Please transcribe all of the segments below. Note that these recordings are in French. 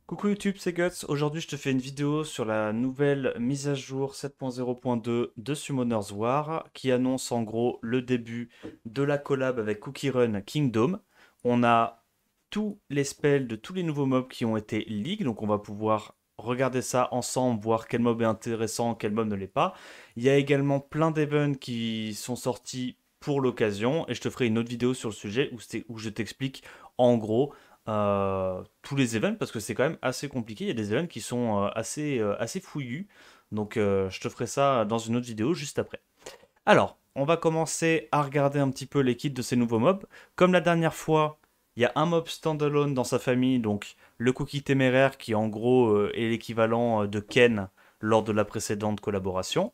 Coucou YouTube, c'est Guts. Aujourd'hui, je te fais une vidéo sur la nouvelle mise à jour 7.0.2 de Summoner's War qui annonce en gros le début de la collab avec Cookie Run Kingdom. On a tous les spells de tous les nouveaux mobs qui ont été leaks, donc on va pouvoir regarder ça ensemble, voir quel mob est intéressant, quel mob ne l'est pas. Il y a également plein d'events qui sont sortis pour l'occasion et je te ferai une autre vidéo sur le sujet où je t'explique en gros tous les events parce que c'est quand même assez compliqué. Il y a des events qui sont assez fouillus. Donc je te ferai ça dans une autre vidéo juste après. Alors, on va commencer à regarder un petit peu les kits de ces nouveaux mobs. Comme la dernière fois, il y a un mob standalone dans sa famille, donc le cookie téméraire qui en gros est l'équivalent de Ken lors de la précédente collaboration.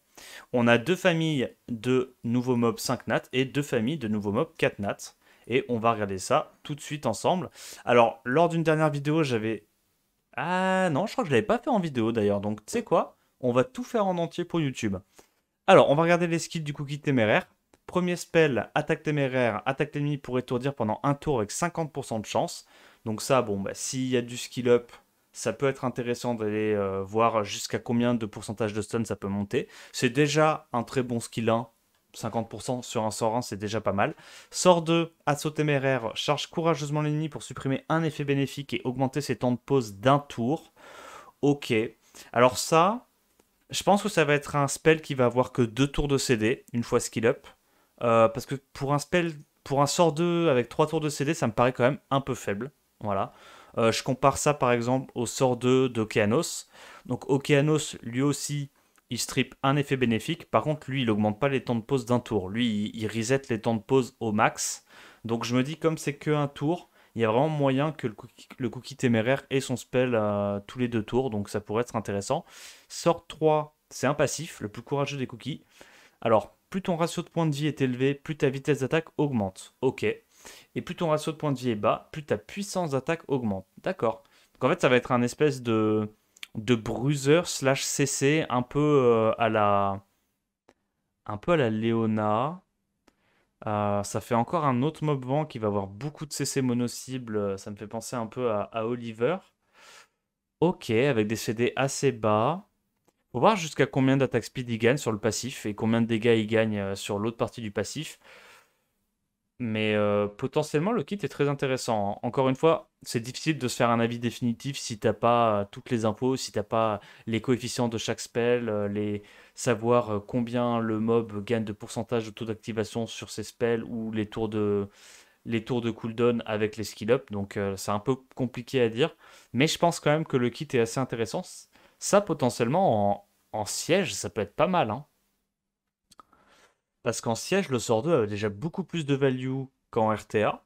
On a deux familles de nouveaux mobs 5 nat et deux familles de nouveaux mobs 4 nat. Et on va regarder ça tout de suite ensemble. Alors, lors d'une dernière vidéo, j'avais... Ah non, je crois que je l'avais pas fait en vidéo d'ailleurs. Donc, tu sais quoi? On va tout faire en entier pour YouTube. Alors, on va regarder les skills du cookie téméraire. Premier spell, attaque téméraire, attaque l'ennemi pour étourdir pendant un tour avec 50% de chance. Donc ça, bon, bah, s'il y a du skill up, ça peut être intéressant d'aller voir jusqu'à combien de pourcentage de stun ça peut monter. C'est déjà un très bon skill 1. 50% sur un sort 1, c'est déjà pas mal. Sort 2, assaut téméraire, charge courageusement l'ennemi pour supprimer un effet bénéfique et augmenter ses temps de pause d'un tour. Ok. Alors ça, je pense que ça va être un spell qui va avoir que 2 tours de CD, une fois skill up. Parce que pour un spell, pour un sort 2 avec 3 tours de CD, ça me paraît quand même un peu faible. Voilà. Je compare ça par exemple au sort 2 d'Okeanos. Donc Okeanos, lui aussi, il strip un effet bénéfique. Par contre, lui, il augmente pas les temps de pause d'un tour. Lui, il reset les temps de pause au max. Donc je me dis, comme c'est que un tour, il y a vraiment moyen que le cookie téméraire ait son spell tous les 2 tours. Donc ça pourrait être intéressant. Sort 3, c'est un passif, le plus courageux des cookies. Alors, plus ton ratio de points de vie est élevé, plus ta vitesse d'attaque augmente. Ok. Et plus ton ratio de points de vie est bas, plus ta puissance d'attaque augmente. D'accord. Donc en fait, ça va être un espèce de bruiser slash CC un peu à la Leona. Ça fait encore un autre mob vent qui va avoir beaucoup de CC mono-cible. Ça me fait penser un peu à Oliver. Ok, avec des CD assez bas. Faut voir jusqu'à combien d'attaque speed il gagne sur le passif et combien de dégâts il gagne sur l'autre partie du passif. Mais potentiellement, le kit est très intéressant, hein. Encore une fois, c'est difficile de se faire un avis définitif si t'as pas toutes les infos, si t'as pas les coefficients de chaque spell, savoir combien le mob gagne de pourcentage de taux d'activation sur ses spells ou les tours de cooldown avec les skill up. Donc c'est un peu compliqué à dire. Mais je pense quand même que le kit est assez intéressant. Ça, potentiellement, en siège, ça peut être pas mal, hein. Parce qu'en siège, le sort 2 a déjà beaucoup plus de value qu'en RTA.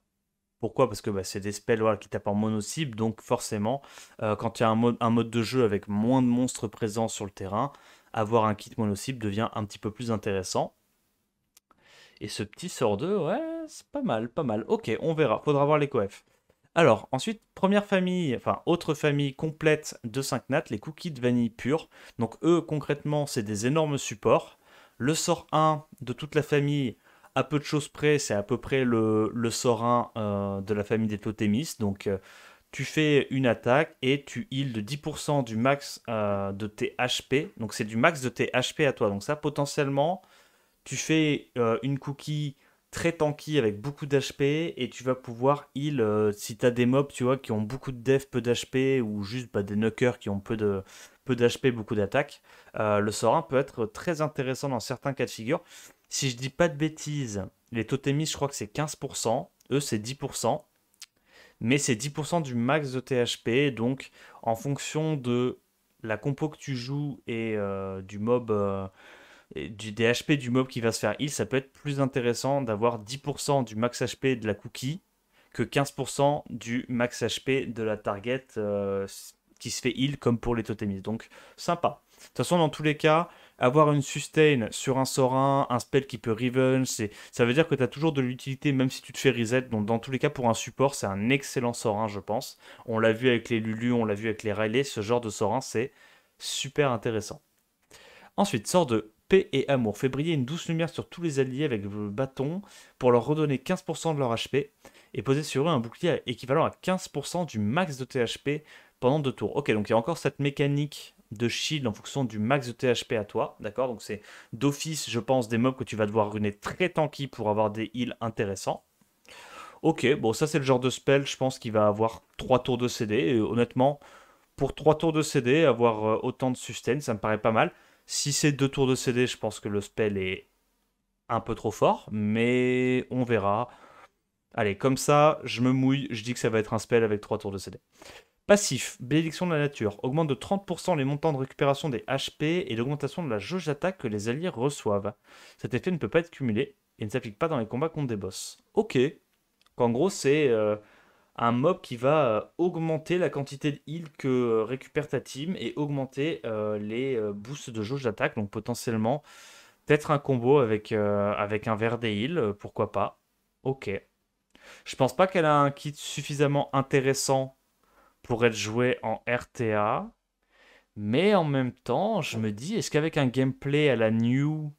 Pourquoi? Parce que bah, c'est des spells voilà, qui tapent en mono-cible, donc forcément, quand il y a un mode de jeu avec moins de monstres présents sur le terrain, avoir un kit mono-cible devient un petit peu plus intéressant. Et ce petit sort 2, ouais, c'est pas mal, pas mal. Ok, on verra, faudra voir les coefs. Alors, ensuite, première famille, enfin, autre famille complète de 5 nats, les cookies de vanille pure. Donc, eux, concrètement, c'est des énormes supports. Le sort 1 de toute la famille, à peu de choses près, c'est à peu près le sort 1 de la famille des totémistes. Donc, tu fais une attaque et tu heals de 10% du max de tes HP. Donc, c'est du max de tes HP à toi. Donc, ça, potentiellement, tu fais une cookie très tanky avec beaucoup d'HP et tu vas pouvoir heal si tu as des mobs tu vois, qui ont beaucoup de def, peu d'HP ou juste bah, des knockers qui ont peu d'HP, beaucoup d'attaque. Le sort 1 peut être très intéressant dans certains cas de figure. Si je dis pas de bêtises, les totémistes, je crois que c'est 15%, eux c'est 10%, mais c'est 10% du max de THP, donc en fonction de la compo que tu joues et du mob des HP du mob qui va se faire heal, ça peut être plus intéressant d'avoir 10% du max HP de la cookie que 15% du max HP de la target qui se fait heal comme pour les totémistes. Donc sympa. De toute façon, dans tous les cas, avoir une sustain sur un sort 1, un spell qui peut revenge, ça veut dire que tu as toujours de l'utilité même si tu te fais reset. Donc dans tous les cas, pour un support, c'est un excellent sort 1, je pense. On l'a vu avec les Lulu, on l'a vu avec les Riley, ce genre de sort 1, c'est super intéressant. Ensuite, sort de paix et amour. Fait briller une douce lumière sur tous les alliés avec le bâton pour leur redonner 15% de leur HP et poser sur eux un bouclier équivalent à 15% du max de THP pendant 2 tours. Ok, donc il y a encore cette mécanique de shield en fonction du max de THP à toi, d'accord? Donc c'est d'office, je pense, des mobs que tu vas devoir runer très tanky pour avoir des heals intéressants. Ok, bon, ça c'est le genre de spell, je pense, qu'il va avoir 3 tours de CD. Et honnêtement, pour 3 tours de CD, avoir autant de sustain, ça me paraît pas mal. Si c'est 2 tours de CD, je pense que le spell est un peu trop fort, mais on verra. Allez, comme ça, je me mouille, je dis que ça va être un spell avec 3 tours de CD. Passif, bénédiction de la nature, augmente de 30% les montants de récupération des HP et l'augmentation de la jauge d'attaque que les alliés reçoivent. Cet effet ne peut pas être cumulé et ne s'applique pas dans les combats contre des boss. Ok, en gros c'est un mob qui va augmenter la quantité de heal que récupère ta team et augmenter les boosts de jauge d'attaque, donc potentiellement peut-être un combo avec un verre des heals, pourquoi pas. Ok. Je pense pas qu'elle a un kit suffisamment intéressant pour être joué en RTA. Mais en même temps, je me dis, est-ce qu'avec un gameplay à la New,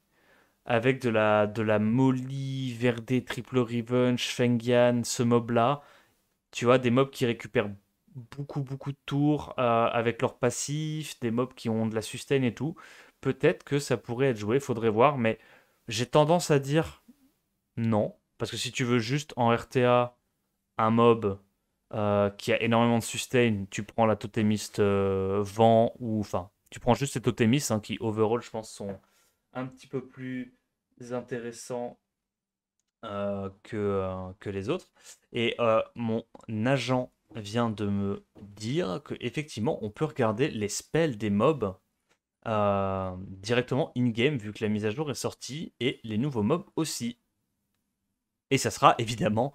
avec de la Molly, Verde, Triple Revenge, Fengyang, ce mob-là, tu vois, des mobs qui récupèrent beaucoup, beaucoup de tours avec leur passif, des mobs qui ont de la sustain et tout, peut-être que ça pourrait être joué, faudrait voir, mais j'ai tendance à dire non. Parce que si tu veux juste en RTA un mob qui a énormément de sustain, tu prends la totémiste vent ou enfin, tu prends juste ces totémistes hein, qui overall, je pense, sont un petit peu plus intéressants que les autres. Et mon agent vient de me dire que effectivement, on peut regarder les spells des mobs directement in-game vu que la mise à jour est sortie et les nouveaux mobs aussi. Et ça sera évidemment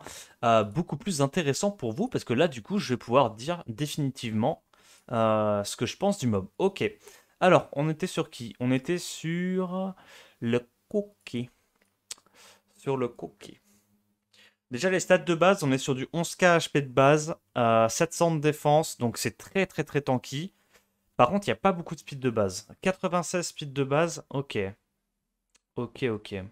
beaucoup plus intéressant pour vous parce que là, du coup, je vais pouvoir dire définitivement ce que je pense du mob. Ok. Alors, on était sur qui? On était sur le coquet. Sur le coquet. Déjà, les stats de base, on est sur du 11k HP de base, 700 de défense, donc c'est très très très tanky. Par contre, il n'y a pas beaucoup de speed de base. 96 speed de base, ok. Ok, ok.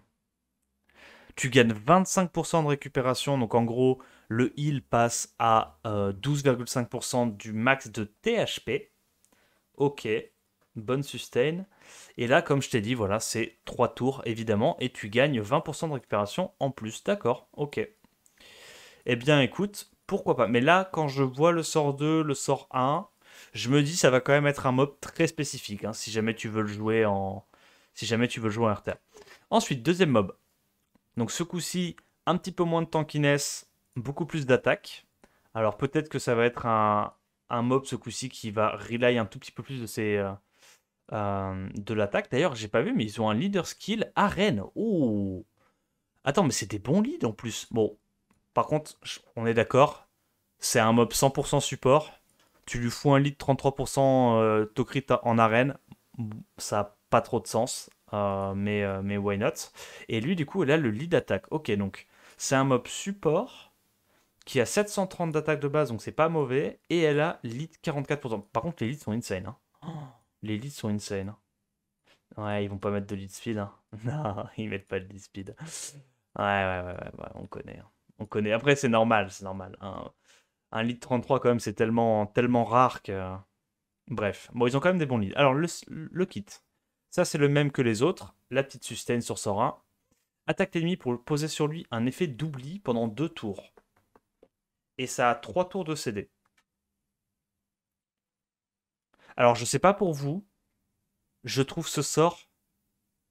Tu gagnes 25% de récupération, donc en gros, le heal passe à 12,5% du max de THP. Ok, bonne sustain. Et là, comme je t'ai dit, voilà, c'est 3 tours évidemment, et tu gagnes 20% de récupération en plus. D'accord, ok. Eh bien, écoute, pourquoi pas. Mais là, quand je vois le sort 2, le sort 1, je me dis ça va quand même être un mob très spécifique, hein, si jamais tu veux le jouer en. Si jamais tu veux le jouer en RTA. Ensuite, deuxième mob. Donc ce coup-ci, un petit peu moins de tankiness, beaucoup plus d'attaque. Alors peut-être que ça va être un mob ce coup-ci qui va rely un tout petit peu plus de l'attaque. D'ailleurs, j'ai pas vu, mais ils ont un leader skill arène. Oh. Attends, mais c'est des bons leads en plus. Bon, par contre, on est d'accord, c'est un mob 100% support. Tu lui fous un lead 33% Tokrit en arène, ça n'a pas trop de sens, mais why not? Et lui, du coup, il a le lead attaque. Ok, donc c'est un mob support qui a 730 d'attaque de base, donc c'est pas mauvais, et elle a lead 44%. Par contre, les leads sont insane. Hein. Oh, les leads sont insane. Ouais, ils vont pas mettre de lead speed. Hein. Non, ils mettent pas de lead speed. Ouais, ouais, ouais, ouais, ouais, on connaît. Hein. On connaît. Après, c'est normal, c'est normal. Un lead 33, quand même, c'est tellement, tellement rare que. Bref. Bon, ils ont quand même des bons leads. Alors, le kit. Ça, c'est le même que les autres. La petite sustain sur sort 1. Attaque l'ennemi pour poser sur lui un effet d'oubli pendant 2 tours. Et ça a 3 tours de CD. Alors, je sais pas pour vous, je trouve ce sort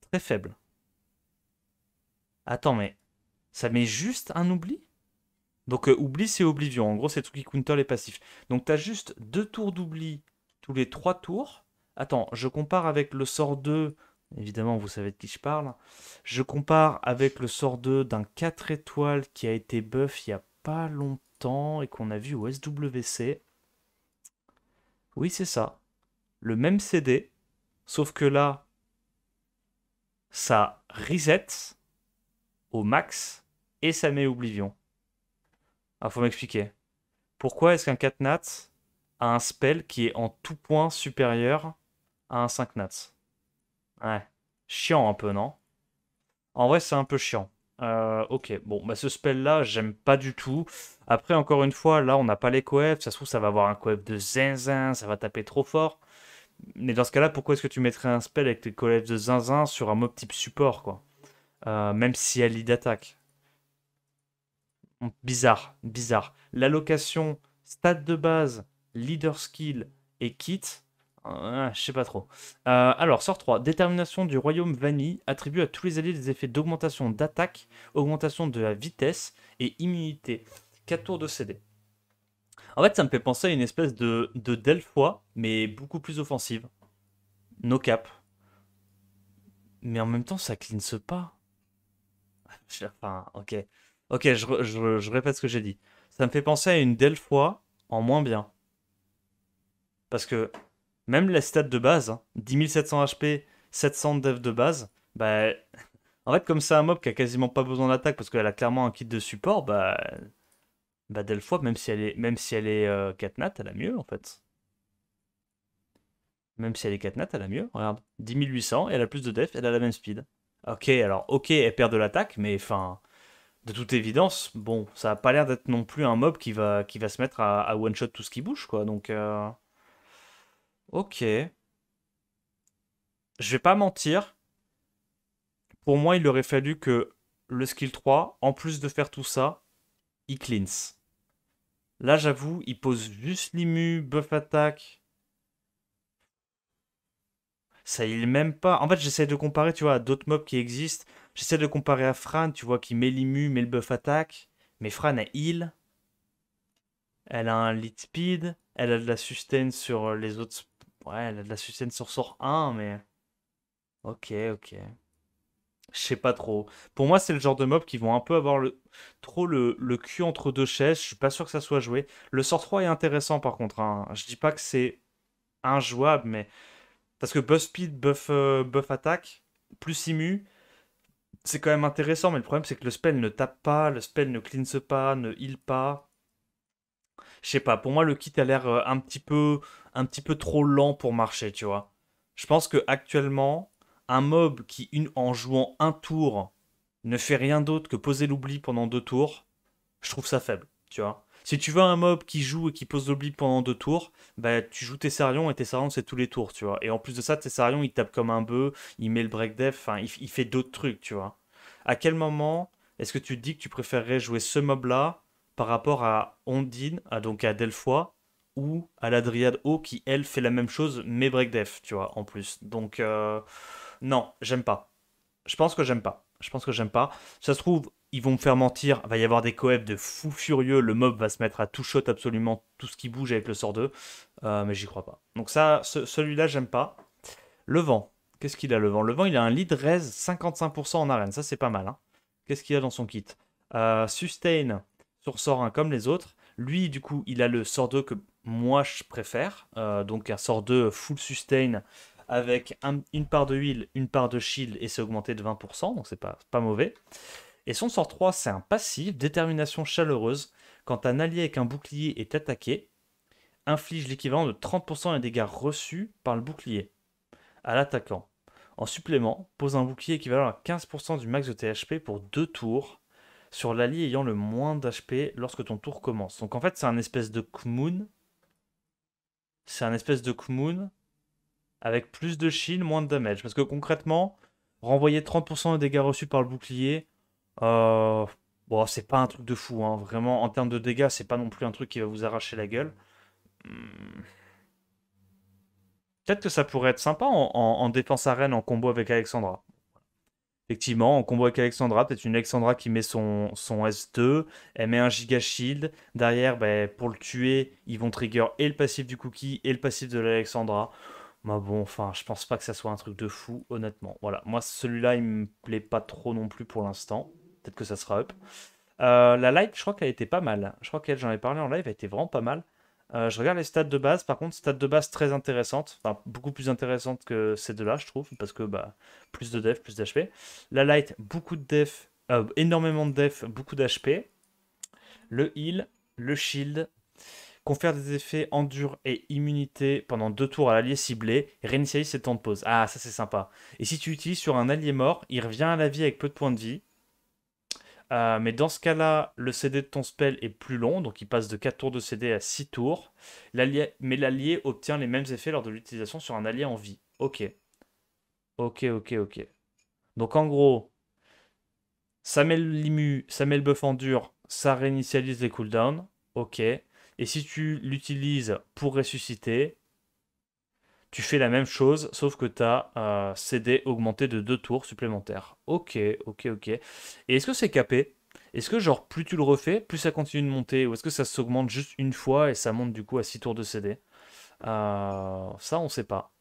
très faible. Attends, mais ça met juste un oubli? Donc, oubli, c'est Oblivion. En gros, c'est tout qui counter les passifs. Donc, tu as juste 2 tours d'oubli tous les 3 tours. Attends, je compare avec le sort 2. Évidemment, vous savez de qui je parle. Je compare avec le sort 2 d'un 4 étoiles qui a été buff il y a pas longtemps et qu'on a vu au SWC. Oui, c'est ça. Le même CD, sauf que là, ça reset au max et ça met Oblivion. Ah, faut m'expliquer. Pourquoi est-ce qu'un 4 nat a un spell qui est en tout point supérieur à un 5 nats? Ouais. Chiant un peu, non? En vrai, c'est un peu chiant. Ok, bon, bah ce spell-là, j'aime pas du tout. Après, encore une fois, là, on n'a pas les coefs. Ça se trouve, ça va avoir un coef de zinzin, ça va taper trop fort. Mais dans ce cas-là, pourquoi est-ce que tu mettrais un spell avec tes coefs de zinzin sur un mob type support, quoi? Même si elle lead d'attaque. Bizarre, bizarre. L'allocation, stat de base, leader skill et kit, je sais pas trop. Alors, sort 3. Détermination du royaume vanille attribue à tous les alliés des effets d'augmentation d'attaque, augmentation de la vitesse et immunité. 4 tours de CD. En fait, ça me fait penser à une espèce de Delphois, mais beaucoup plus offensive. No cap. Mais en même temps, ça cleanse pas. Enfin, ok. Ok, je répète ce que j'ai dit. Ça me fait penser à une Delphois en moins bien. Parce que même les stats de base, hein, 10 700 HP, 700 de dev de base, bah, en fait, comme c'est un mob qui a quasiment pas besoin d'attaque parce qu'elle a clairement un kit de support, bah Delphois, même si elle est 4 nat, elle a mieux en fait. Même si elle est 4 nat, elle a mieux. Regarde, 10 800, elle a plus de def, elle a la même speed. Ok, alors, ok, elle perd de l'attaque, mais enfin, de toute évidence, bon, ça a pas l'air d'être non plus un mob qui va se mettre à one-shot tout ce qui bouge, quoi. Donc, ok. Je vais pas mentir. Pour moi, il aurait fallu que le skill 3, en plus de faire tout ça, il cleanse. Là, j'avoue, il pose juste l'immu, buff attaque. Ça, il est même pas. En fait, j'essaie de comparer, tu vois, à d'autres mobs qui existent. J'essaie de comparer à Fran, tu vois, qui met l'immu, met le buff attaque. Mais Fran, elle heal. Elle a un lead speed. Elle a de la sustain sur les autres. Ouais, elle a de la sustain sur sort 1, mais. Ok, ok. Je sais pas trop. Pour moi, c'est le genre de mob qui vont un peu avoir trop le cul entre deux chaises. Je suis pas sûr que ça soit joué. Le sort 3 est intéressant par contre, hein. Je dis pas que c'est injouable, mais. Parce que buff speed, buff attaque, plus immu, c'est quand même intéressant. Mais le problème, c'est que le spell ne tape pas, le spell ne cleanse pas, ne heal pas. Je sais pas, pour moi, le kit a l'air un petit peu trop lent pour marcher, tu vois. Je pense que actuellement, un mob qui, en jouant un tour, ne fait rien d'autre que poser l'oubli pendant 2 tours, je trouve ça faible, tu vois. Si tu veux un mob qui joue et qui pose l'oubli pendant 2 tours, bah tu joues tes Sarions et tes Sarions c'est tous les tours, tu vois. Et en plus de ça, tes Sarions il tape comme un bœuf, il met le break def, enfin il fait d'autres trucs, tu vois. À quel moment est-ce que tu te dis que tu préférerais jouer ce mob là par rapport à Ondine, donc à Delphois, ou à la Dryade O qui elle fait la même chose mais break def, tu vois, en plus. Donc non, j'aime pas. Je pense que j'aime pas. Je pense que j'aime pas. Ça se trouve, ils vont me faire mentir. Il va y avoir des coefs de fou furieux. Le mob va se mettre à tout shot absolument tout ce qui bouge avec le sort 2. Mais j'y crois pas. Donc ça, celui-là, j'aime pas. Le vent. Qu'est-ce qu'il a le vent? Le vent, il a un lead raise 55% en arène. Ça, c'est pas mal, hein. Qu'est-ce qu'il a dans son kit? Sustain sur sort 1 comme les autres. Lui, du coup, il a le sort 2 que moi, je préfère. Donc un sort 2 full sustain avec une part de heal, une part de shield et c'est augmenté de 20%. Donc c'est pas mauvais. Et son sort 3, c'est un passif, détermination chaleureuse. Quand un allié avec un bouclier est attaqué, inflige l'équivalent de 30% des dégâts reçus par le bouclier à l'attaquant. En supplément, pose un bouclier équivalent à 15% du max de THP pour 2 tours sur l'allié ayant le moins d'HP lorsque ton tour commence. Donc en fait, c'est un espèce de Kmoon. C'est un espèce de Kmoon avec plus de shield, moins de damage. Parce que concrètement, renvoyer 30% des dégâts reçus par le bouclier, euh, bon, c'est pas un truc de fou, hein. Vraiment, en termes de dégâts, c'est pas non plus un truc qui va vous arracher la gueule. Hmm. Peut-être que ça pourrait être sympa en défense arène en combo avec Alexandra. Effectivement, en combo avec Alexandra, peut-être une Alexandra qui met son S2, elle met un Giga Shield. Derrière, ben, pour le tuer, ils vont trigger et le passif du Cookie et le passif de l'Alexandra. Bah bon, enfin, je pense pas que ça soit un truc de fou, honnêtement. Voilà, moi celui-là, il me plaît pas trop non plus pour l'instant. Peut-être que ça sera up. La light, je crois qu'elle était pas mal. Je crois qu'elle, j'en ai parlé en live, elle était vraiment pas mal. Je regarde les stats de base, par contre, stats de base très intéressantes. Enfin, beaucoup plus intéressantes que ces deux-là, je trouve, parce que bah, plus de def, plus d'HP. La light, beaucoup de def, énormément de def, beaucoup d'HP. Le heal, le shield, confère des effets endure et immunité pendant 2 tours à l'allié ciblé, réinitialise ses temps de pause. Ah, ça c'est sympa. Et si tu utilises sur un allié mort, il revient à la vie avec peu de points de vie. Mais dans ce cas-là, le CD de ton spell est plus long, donc il passe de 4 tours de CD à 6 tours. Mais l'allié obtient les mêmes effets lors de l'utilisation sur un allié en vie. Ok, ok, ok, ok. Donc en gros, ça met ça met le buff en dur, ça réinitialise les cooldowns. Ok. Et si tu l'utilises pour ressusciter, tu fais la même chose, sauf que tu as CD augmenté de 2 tours supplémentaires. Ok, ok, ok. Et est-ce que c'est capé? Est-ce que genre plus tu le refais, plus ça continue de monter? Ou est-ce que ça s'augmente juste une fois et ça monte du coup à 6 tours de CD? Ça, on sait pas.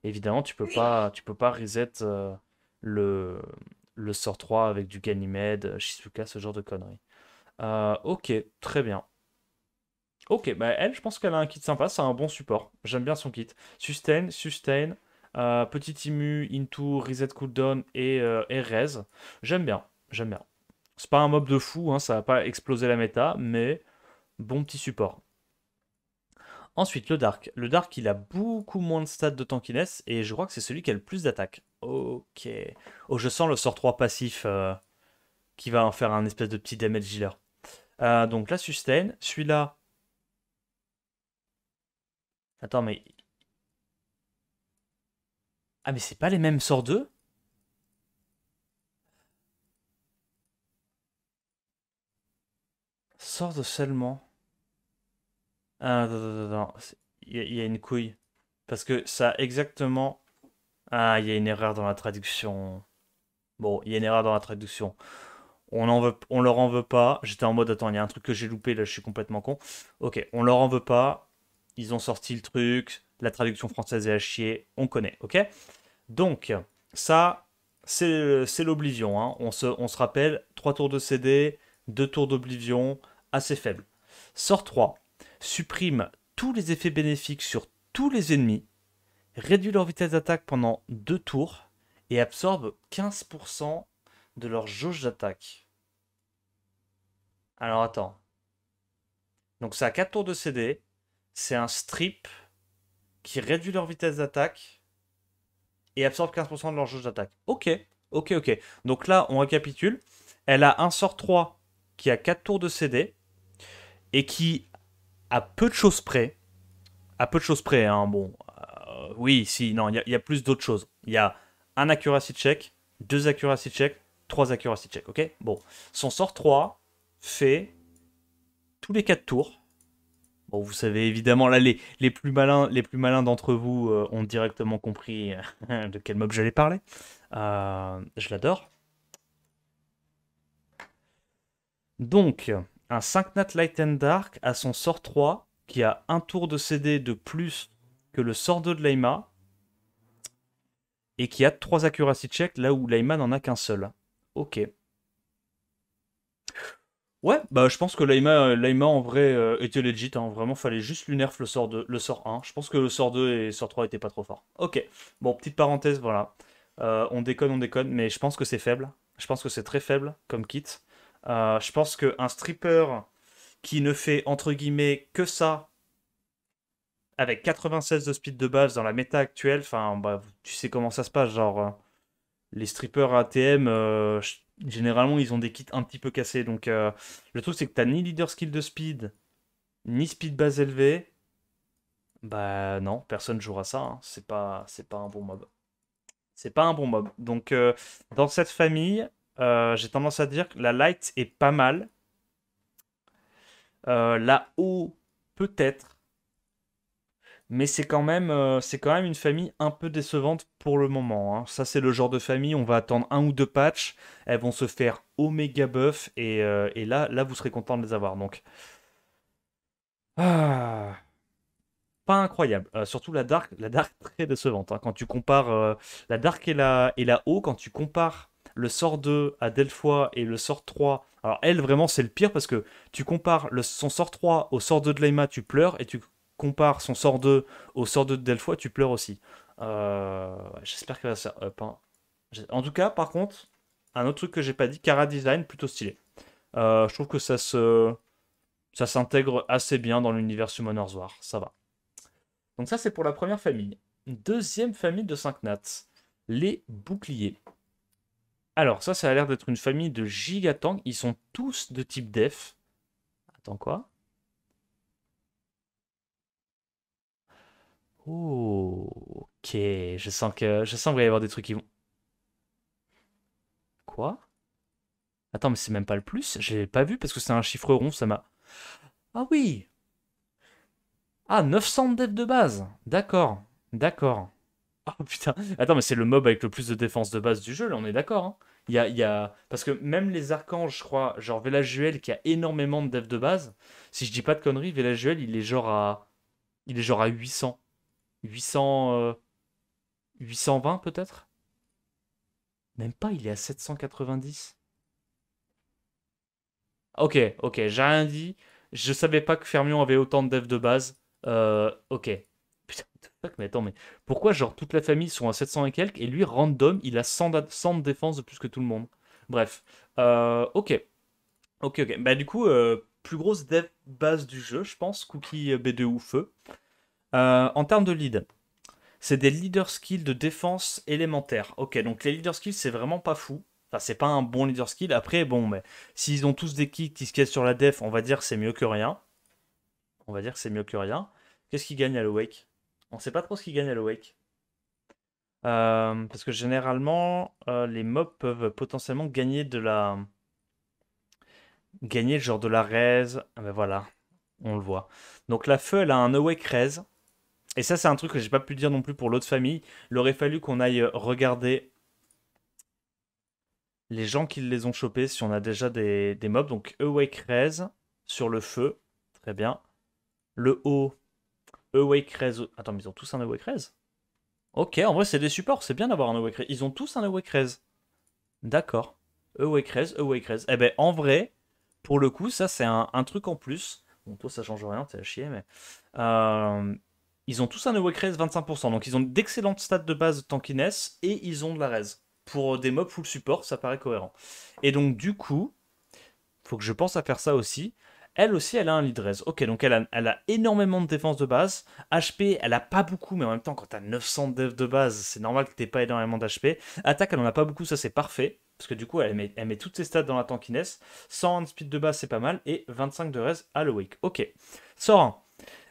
Évidemment, tu peux pas reset le, le sort 3 avec du Ganymede, Shizuka, ce genre de conneries. Ok, très bien. Ok, bah elle, je pense qu'elle a un kit sympa, c'est un bon support. J'aime bien son kit. Sustain, sustain, petit immu, into, reset cooldown et res. J'aime bien, j'aime bien. C'est pas un mob de fou, hein, ça va pas exploser la méta, mais bon petit support. Ensuite, le Dark. Le Dark, il a beaucoup moins de stats de tankiness, et je crois que c'est celui qui a le plus d'attaque. Ok. Oh, je sens le sort 3 passif qui va en faire un espèce de petit damage dealer. Donc là, sustain. Celui-là. Attends, mais. Ah, mais c'est pas les mêmes sorts 2. Sort de seulement. Ah, attends, attends, attends. Il y a une couille. Parce que ça a exactement. Ah, il y a une erreur dans la traduction. Bon, il y a une erreur dans la traduction. On leur en veut pas. J'étais en mode, attends, il y a un truc que j'ai loupé, là, je suis complètement con. Ok, on leur en veut pas. Ils ont sorti le truc. La traduction française est à chier. On connaît, ok? Donc, ça, c'est l'Oblivion, hein. On se rappelle, 3 tours de CD, 2 tours d'Oblivion, assez faible. Sort 3, supprime tous les effets bénéfiques sur tous les ennemis, réduit leur vitesse d'attaque pendant 2 tours et absorbe 15% de leur jauge d'attaque. Alors attends. Donc ça a 4 tours de CD, c'est un strip qui réduit leur vitesse d'attaque et absorbe 15% de leur jauge d'attaque. Ok, ok, ok. Donc là, on récapitule. Elle a un sort 3 qui a 4 tours de CD et qui, à peu de choses près, à peu de choses près, hein, bon, oui, si, non, il y a plus d'autres choses. Il y a un accuracy check, deux accuracy check, trois accuracy check, ok? Bon, son sort 3 fait tous les 4 tours. Bon, vous savez évidemment, là, les plus malins d'entre vous ont directement compris de quel mob j'allais parler. Je l'adore. Donc, un 5 nat Light and Dark a son sort 3 qui a un tour de CD de plus que le sort 2 de Laima et qui a 3 accuracy check là où Laima n'en a qu'un seul. Ok. Ouais, bah je pense que Laima en vrai était legit, hein. Vraiment, fallait juste lui nerf le sort 1. Je pense que le sort 2 et le sort 3 étaient pas trop forts. Ok. Bon, petite parenthèse, voilà. On déconne, mais je pense que c'est faible. Je pense que c'est très faible comme kit. Je pense qu'un stripper qui ne fait entre guillemets que ça avec 96 de speed de base dans la méta actuelle, enfin, bah, tu sais comment ça se passe, genre, les strippers ATM, généralement, ils ont des kits un petit peu cassés, donc le truc, c'est que t'as ni leader skill de speed, ni speed base élevé, bah non, personne jouera ça, hein. C'est pas un bon mob. C'est pas un bon mob. Donc, dans cette famille, j'ai tendance à dire que la light est pas mal, la haut, peut-être, mais c'est quand même une famille un peu décevante pour le moment, hein. Ça, c'est le genre de famille, on va attendre un ou deux patchs, elles vont se faire oméga buff, et là, vous serez content de les avoir. Donc, ah, pas incroyable. Surtout la Dark très décevante, hein. Quand tu compares la Dark et la haut, quand tu compares le sort 2 à Delphois et le sort 3, alors elle, vraiment, c'est le pire parce que tu compares son sort 3 au sort 2 de Leima, tu pleures, et tu compares son sort 2 au sort 2 de Delphois, tu pleures aussi. J'espère qu'elle va se faire up, hein. En tout cas, par contre, un autre truc que j'ai pas dit, Cara Design, plutôt stylé. Je trouve que ça s'intègre assez bien dans l'univers Summoners War, ça va. Donc ça, c'est pour la première famille. Deuxième famille de 5 nats, les boucliers. Alors, ça a l'air d'être une famille de gigatanks. Ils sont tous de type def. Attends, quoi? Oh, ok. Je sens qu'il va y avoir des trucs qui vont. Quoi? Attends, mais c'est même pas le plus? J'ai pas vu parce que c'est un chiffre rond, ça m'a. Ah oui! Ah, 900 devs de base. D'accord. D'accord. Ah putain. Attends, mais c'est le mob avec le plus de défense de base du jeu, là, on est d'accord, hein. Parce que même les archanges, je crois, genre Velajuel qui a énormément de devs de base, si je dis pas de conneries, Velajuel, il est genre à 800. 800, 820 peut-être? Même pas, il est à 790. Ok, ok, j'ai rien dit. Je savais pas que Fermion avait autant de devs de base. Ok. Putain, what the fuck, mais attends, mais pourquoi, genre, toute la famille sont à 700 et quelques et lui, random, il a 100 de défense de plus que tout le monde. Bref. Ok. Ok, ok. Bah, du coup, plus grosse dev base du jeu, je pense. Cookie B2 ou Feu. En termes de lead, c'est des leader skills de défense élémentaire. Ok, donc les leader skills, c'est vraiment pas fou. Enfin, c'est pas un bon leader skill. Après, bon, mais s'ils ont tous des kits qui se cassent sur la def, on va dire que c'est mieux que rien. On va dire que c'est mieux que rien. Qu'est-ce qu'ils gagnent à l'Awake? On sait pas trop ce qu'ils gagnent à l'Awake. Parce que généralement, les mobs peuvent potentiellement gagner genre de la raise. Ah ben voilà, on le voit. Donc la feu, elle a un Awake raise. Et ça, c'est un truc que j'ai pas pu dire non plus pour l'autre famille. Il aurait fallu qu'on aille regarder les gens qui les ont chopés si on a déjà des mobs. Donc Awake raise sur le feu. Très bien. Le haut, Awake raise. Attends, mais ils ont tous un Awake raise? Ok, en vrai, c'est des supports. C'est bien d'avoir un Awake raise. Ils ont tous un Awake raise. D'accord. Awake raise, Awake raise. Eh ben, en vrai, pour le coup, ça, c'est un truc en plus. Bon, toi, ça change rien, t'es à chier, mais. euh, Ils ont tous un Awake raise 25%. Donc, ils ont d'excellentes stats de base de tankiness et ils ont de la raise. Pour des mobs full support, ça paraît cohérent. Et donc, du coup, faut que je pense à faire ça aussi. Elle aussi, elle a un lead raise. Ok, donc elle a énormément de défense de base. HP, elle a pas beaucoup, mais en même temps, quand t'as 900 de dev de base, c'est normal que t'aies pas énormément d'HP. Attaque, elle en a pas beaucoup, ça c'est parfait. Parce que du coup, elle met toutes ses stats dans la tankiness. 101 de speed de base, c'est pas mal. Et 25 de raise à l'awake. Ok. Sort 1.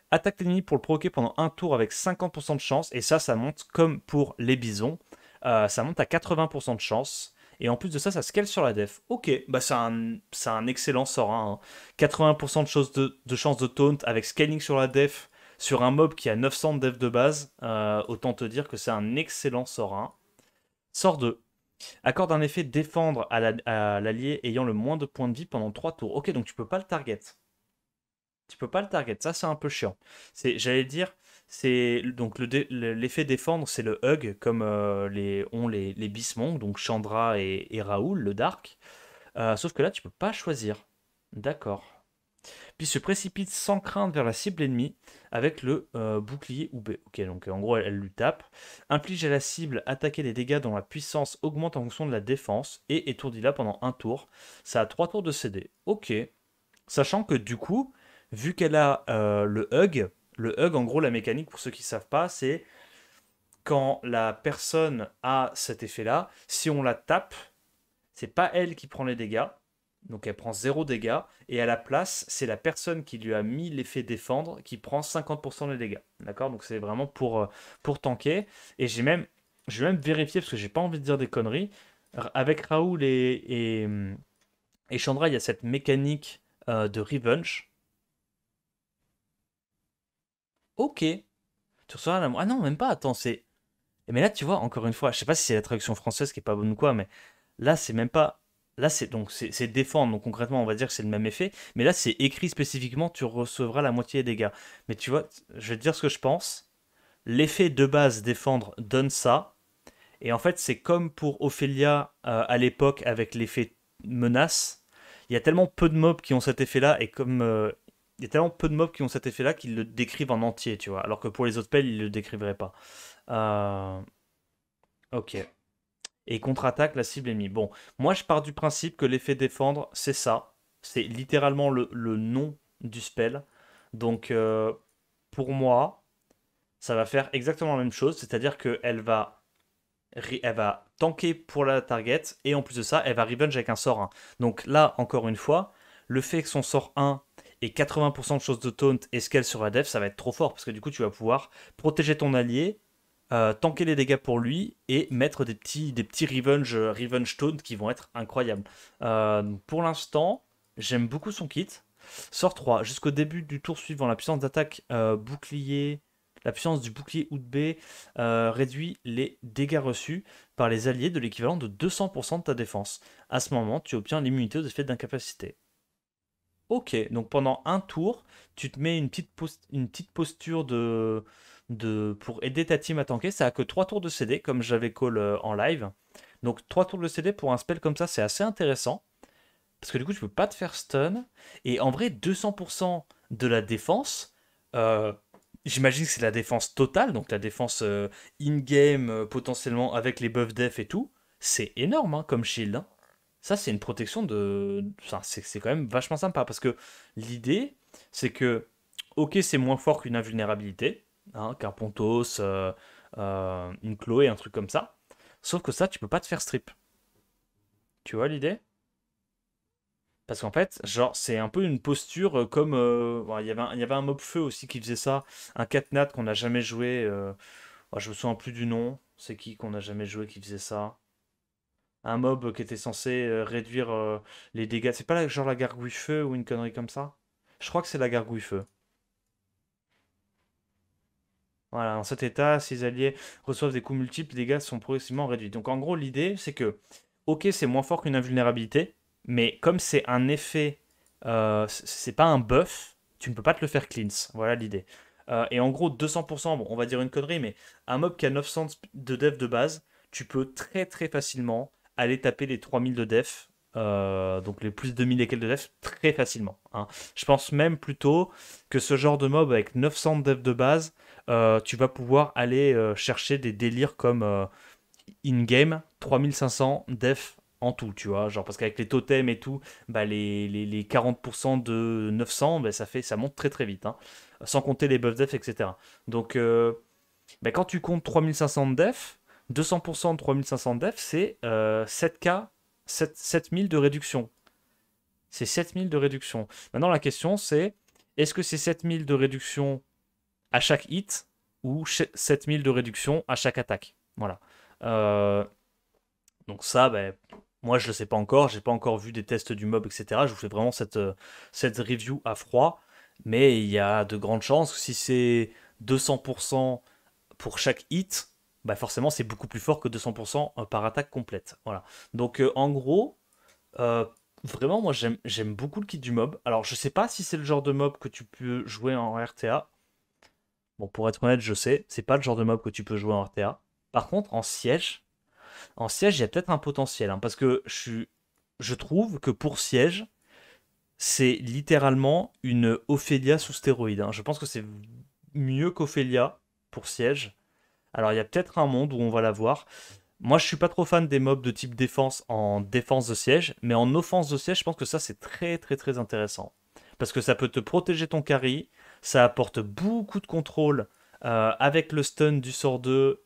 Attaque l'ennemi pour le provoquer pendant un tour avec 50% de chance. Et ça monte comme pour les bisons. Ça monte à 80% de chance. Et en plus de ça, ça scale sur la def. Ok, bah c'est un excellent sort, hein. 80% de chance de taunt avec scaling sur la def sur un mob qui a 900 de def de base. Autant te dire que c'est un excellent sort, hein. Sort 2. Accorde un effet défendre à l'allié ayant le moins de points de vie pendant 3 tours. Ok, donc tu peux pas le target. Tu peux pas le target, ça c'est un peu chiant. J'allais dire, c'est donc l'effet défendre, c'est le hug comme les Bismong, donc Chandra et Raoul, le Dark. Sauf que là, tu peux pas choisir. D'accord. Puis se précipite sans crainte vers la cible ennemie avec le bouclier UB. Ok, donc en gros, elle lui tape. Inflige à la cible attaquer des dégâts dont la puissance augmente en fonction de la défense et étourdit-la pendant un tour. Ça a 3 tours de CD. Ok. Sachant que du coup, vu qu'elle a le hug, en gros, la mécanique, pour ceux qui ne savent pas, c'est quand la personne a cet effet-là, si on la tape, c'est pas elle qui prend les dégâts, donc elle prend 0 dégâts, et à la place, c'est la personne qui lui a mis l'effet défendre qui prend 50% des dégâts. D'accord. Donc c'est vraiment pour tanker. Et je vais même vérifier, parce que j'ai pas envie de dire des conneries. Avec Raoul et Chandra, il y a cette mécanique de revenge. Ok. Tu reçois un amour. Ah non, même pas. Attends, c'est. Mais là, tu vois, encore une fois, je sais pas si c'est la traduction française qui est pas bonne ou quoi, mais là, c'est même pas. Là, c'est défendre. Donc concrètement, on va dire que c'est le même effet. Mais là, c'est écrit spécifiquement, tu recevras la moitié des dégâts. Mais tu vois, je vais te dire ce que je pense. L'effet de base défendre donne ça. Et en fait, c'est comme pour Ophélia à l'époque avec l'effet menace. Il y a tellement peu de mobs qui ont cet effet-là, et comme il y a tellement peu de mobs qui ont cet effet-là qu'ils le décrivent en entier, tu vois. Alors que pour les autres spells, ils le décriveraient pas. Euh, ok. Et contre-attaque la cible ennemie. Bon, moi je pars du principe que l'effet défendre, c'est ça. C'est littéralement le nom du spell. Donc pour moi, ça va faire exactement la même chose. C'est-à-dire qu'elle va elle va tanker pour la target, et en plus de ça, elle va revenge avec un sort 1. Donc là, encore une fois, le fait que son sort 1 ait 80% de choses de taunt et scale sur la def, ça va être trop fort, parce que du coup, tu vas pouvoir protéger ton allié, tanker les dégâts pour lui, et mettre des petits revenge taunt qui vont être incroyables. Pour l'instant, j'aime beaucoup son kit. Sort 3, jusqu'au début du tour suivant, la puissance d'attaque bouclier, la puissance du bouclier ou de B réduit les dégâts reçus par les alliés de l'équivalent de 200% de ta défense. À ce moment, tu obtiens l'immunité aux effets d'incapacité. Ok, donc pendant un tour, tu te mets une petite posture pour aider ta team à tanker. Ça a que 3 tours de CD, comme j'avais call en live. Donc 3 tours de CD pour un spell comme ça, c'est assez intéressant. Parce que du coup, tu peux pas te faire stun. Et en vrai, 200% de la défense, euh, j'imagine que c'est la défense totale, donc la défense in-game, potentiellement avec les buffs def et tout. C'est énorme hein, comme shield, hein. Ça, c'est une protection de. Enfin, c'est quand même vachement sympa. Parce que l'idée, c'est que, ok, c'est moins fort qu'une invulnérabilité, hein, qu'un Pontos, une Chloé, un truc comme ça. Sauf que ça, tu peux pas te faire strip. Tu vois l'idée? Parce qu'en fait, genre, c'est un peu une posture comme. Bon, il y avait un mob feu aussi qui faisait ça. Un Catnat qu'on n'a jamais joué. Je me souviens plus du nom. C'est qui qu'on n'a jamais joué qui faisait ça? Un mob qui était censé réduire les dégâts. C'est pas genre la gargouille feu ou une connerie comme ça? Je crois que c'est la gargouille feu. Voilà, en cet état, si alliés reçoivent des coups multiples, les dégâts sont progressivement réduits. Donc en gros, l'idée, c'est que, ok, c'est moins fort qu'une invulnérabilité, mais comme c'est un effet, c'est pas un buff, tu ne peux pas te le faire cleanse. Voilà l'idée. Et en gros, 200%, bon, on va dire une connerie, mais un mob qui a 900 de def de base, tu peux très très facilement aller taper les 3000 de def, donc les plus de 2000 et quelques de def, très facilement, hein. Je pense même plutôt que ce genre de mob avec 900 de def de base, tu vas pouvoir aller chercher des délires comme in-game 3500 def en tout, tu vois. Genre, parce qu'avec les totems et tout, bah, les 40% de 900, bah, ça monte très très vite, hein. Sans compter les buffs def, etc. Donc, bah, quand tu comptes 3500 de def, 200% de 3500 de def, c'est 7K, 7000 de réduction. C'est 7000 de réduction. Maintenant, la question, c'est est-ce que c'est 7000 de réduction à chaque hit ou 7000 de réduction à chaque attaque? Voilà. Euh, donc ça, ben, moi je ne le sais pas encore, j'ai pas encore vu des tests du mob, etc. Je vous fais vraiment cette review à froid, mais il y a de grandes chances que si c'est 200% pour chaque hit, bah forcément c'est beaucoup plus fort que 200% par attaque complète. Voilà. Donc en gros, euh, vraiment moi j'aime beaucoup le kit du mob. Alors je sais pas si c'est le genre de mob que tu peux jouer en RTA. Bon, pour être honnête, je sais, c'est pas le genre de mob que tu peux jouer en RTA. Par contre, en siège, il y a peut-être un potentiel, hein, parce que je trouve que pour siège, c'est littéralement une Ophélia sous stéroïde, hein. Je pense que c'est mieux qu'Ophélia pour siège. Alors, il y a peut-être un monde où on va la voir. Moi, je suis pas trop fan des mobs de type défense en défense de siège, mais en offense de siège, je pense que ça, c'est très, très, très intéressant. Parce que ça peut te protéger ton carry, ça apporte beaucoup de contrôle avec le stun du sort 2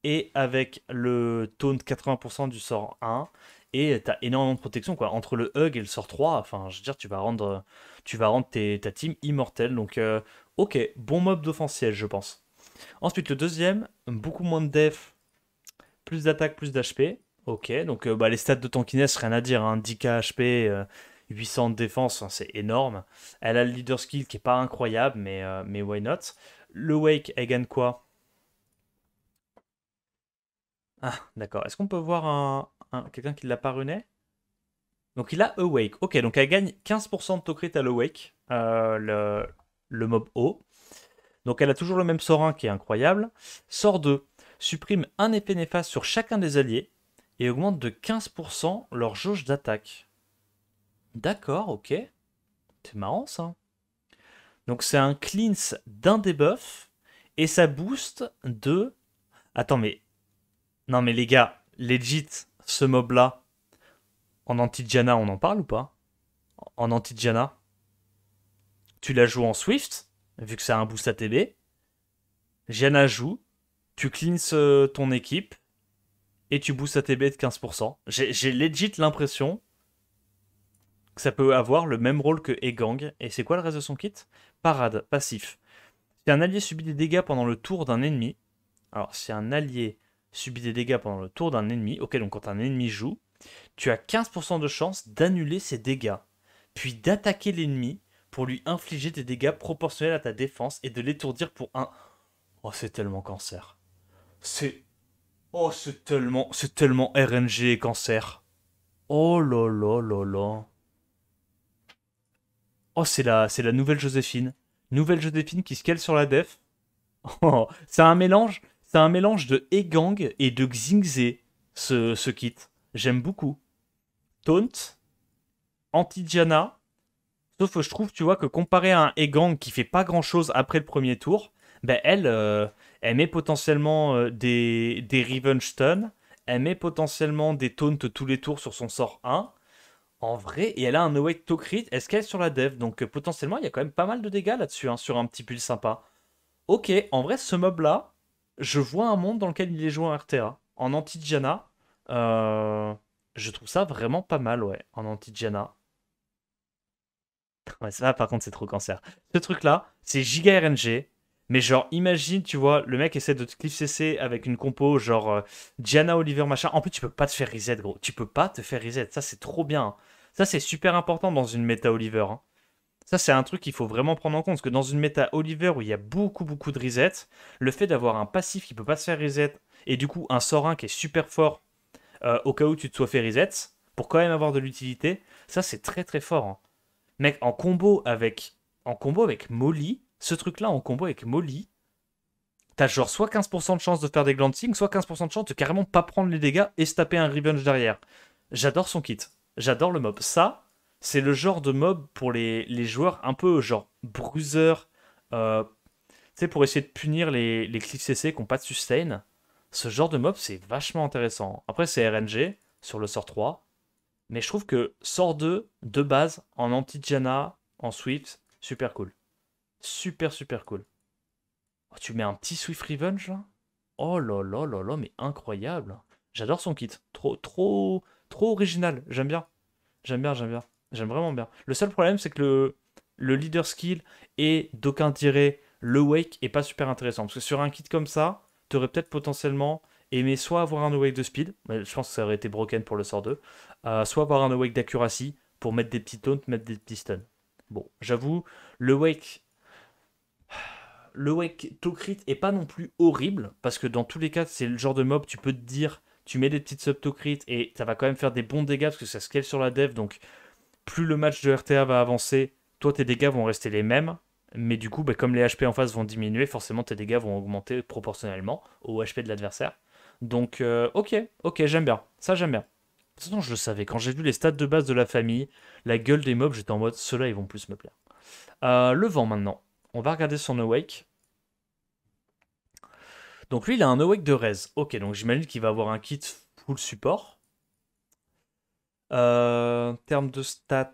et avec le taunt 80% du sort 1. Et t'as énormément de protection, quoi. Entre le hug et le sort 3, enfin, je veux dire, tu vas rendre ta team immortelle. Donc, ok, bon mob d'offensiel, je pense. Ensuite, le deuxième, beaucoup moins de def, plus d'attaque, plus d'HP. Ok, donc bah, les stats de tankiness, rien à dire, hein. 10k HP, 800 de défense, hein, c'est énorme. Elle a le leader skill qui est pas incroyable, mais why not? Le wake, elle gagne quoi? Ah, d'accord. Est-ce qu'on peut voir quelqu'un qui l'a pas runé? Donc il a Awake. Ok, donc elle gagne 15% de taux crit à l'Awake, le mob haut. Donc elle a toujours le même sort 1 qui est incroyable. Sort 2 supprime un effet néfaste sur chacun des alliés et augmente de 15% leur jauge d'attaque. D'accord, ok. C'est marrant ça. Donc c'est un cleanse d'un debuff et ça booste de. Attends, mais. Non, mais les gars, legit, ce mob là, en anti-Diana, on en parle ou pas? En anti-Diana, tu la joues en Swift, vu que c'est un boost ATB. Diana joue, tu cleans ton équipe, et tu boostes ATB de 15%. J'ai legit l'impression que ça peut avoir le même rôle que Egang. Et c'est quoi le reste de son kit? Parade, passif. Si un allié subit des dégâts pendant le tour d'un ennemi, alors si un allié subit des dégâts pendant le tour d'un ennemi, ok, donc quand un ennemi joue, tu as 15% de chance d'annuler ses dégâts, puis d'attaquer l'ennemi pour lui infliger des dégâts proportionnels à ta défense et de l'étourdir pour un... Oh, c'est tellement cancer. C'est... Oh, c'est tellement RNG et cancer. Oh là là là là. Oh, c'est la nouvelle Joséphine. Nouvelle Joséphine qui scale sur la def. Oh, c'est un mélange de Egang et de Xingzé, ce kit. J'aime beaucoup. Taunt, anti-Diana. Sauf que je trouve, tu vois, que comparé à un Egang qui fait pas grand chose après le premier tour, ben elle met potentiellement des Revenge Stun, elle met potentiellement des taunts tous les tours sur son sort 1. En vrai, et elle a un awake to crit, est-ce qu'elle est sur la dev? Donc potentiellement, il y a quand même pas mal de dégâts là-dessus, hein, sur un petit pull sympa. Ok, en vrai, ce mob-là, je vois un monde dans lequel il est joué en RTA. En anti-Diana, euh, je trouve ça vraiment pas mal, ouais, en anti-Diana. Ouais, ça, par contre, c'est trop cancer. Ce truc-là, c'est giga RNG. Mais genre, imagine, tu vois, le mec essaie de te cliff CC avec une compo genre Diana, Oliver, machin. En plus, tu peux pas te faire reset, gros. Tu peux pas te faire reset. Ça, c'est trop bien, hein. Ça, c'est super important dans une méta Oliver, hein. Ça, c'est un truc qu'il faut vraiment prendre en compte. Parce que dans une méta Oliver où il y a beaucoup, beaucoup de reset, le fait d'avoir un passif qui peut pas se faire reset et du coup un sort 1 qui est super fort au cas où tu te sois fait reset, pour quand même avoir de l'utilité, ça, c'est très, très fort, hein. Mec, en combo avec Molly, ce truc-là en combo avec Molly, t'as genre soit 15% de chance de faire des glancing, soit 15% de chance de carrément pas prendre les dégâts et se taper un revenge derrière. J'adore son kit. J'adore le mob. Ça, c'est le genre de mob pour les joueurs un peu genre bruiser, tu sais, pour essayer de punir les cliffs CC qui n'ont pas de sustain. Ce genre de mob, c'est vachement intéressant. Après, c'est RNG sur le sort 3. Mais je trouve que sort 2, de base, en anti-Diana, en Swift, super cool. Super, super cool. Oh, tu mets un petit Swift Revenge là? Oh là là là là, mais incroyable. J'adore son kit. Trop, trop, trop original. J'aime bien. J'aime bien, j'aime bien. J'aime vraiment bien. Le seul problème, c'est que le leader skill et d'aucuns diraient le wake est pas super intéressant. Parce que sur un kit comme ça, tu aurais peut-être potentiellement aimé soit avoir un awake de speed, mais je pense que ça aurait été broken pour le sort 2, soit avoir un awake d'accuracy pour mettre des petits taunts, mettre des petits stuns. Bon, j'avoue, le wake le wake to crit est pas non plus horrible, parce que dans tous les cas, c'est le genre de mob, tu peux te dire, tu mets des petites sub to crit et ça va quand même faire des bons dégâts parce que ça scale sur la dev, donc plus le match de RTA va avancer, toi tes dégâts vont rester les mêmes, mais du coup, bah, comme les HP en face vont diminuer, forcément tes dégâts vont augmenter proportionnellement au HP de l'adversaire. Donc, ok, ok, j'aime bien, ça j'aime bien. De toute façon, je le savais, quand j'ai vu les stats de base de la famille, la gueule des mobs, j'étais en mode, ceux-là ils vont plus me plaire. Le vent maintenant. On va regarder son awake. Donc lui, il a un awake de res. Ok, donc j'imagine qu'il va avoir un kit full support. En termes de stats,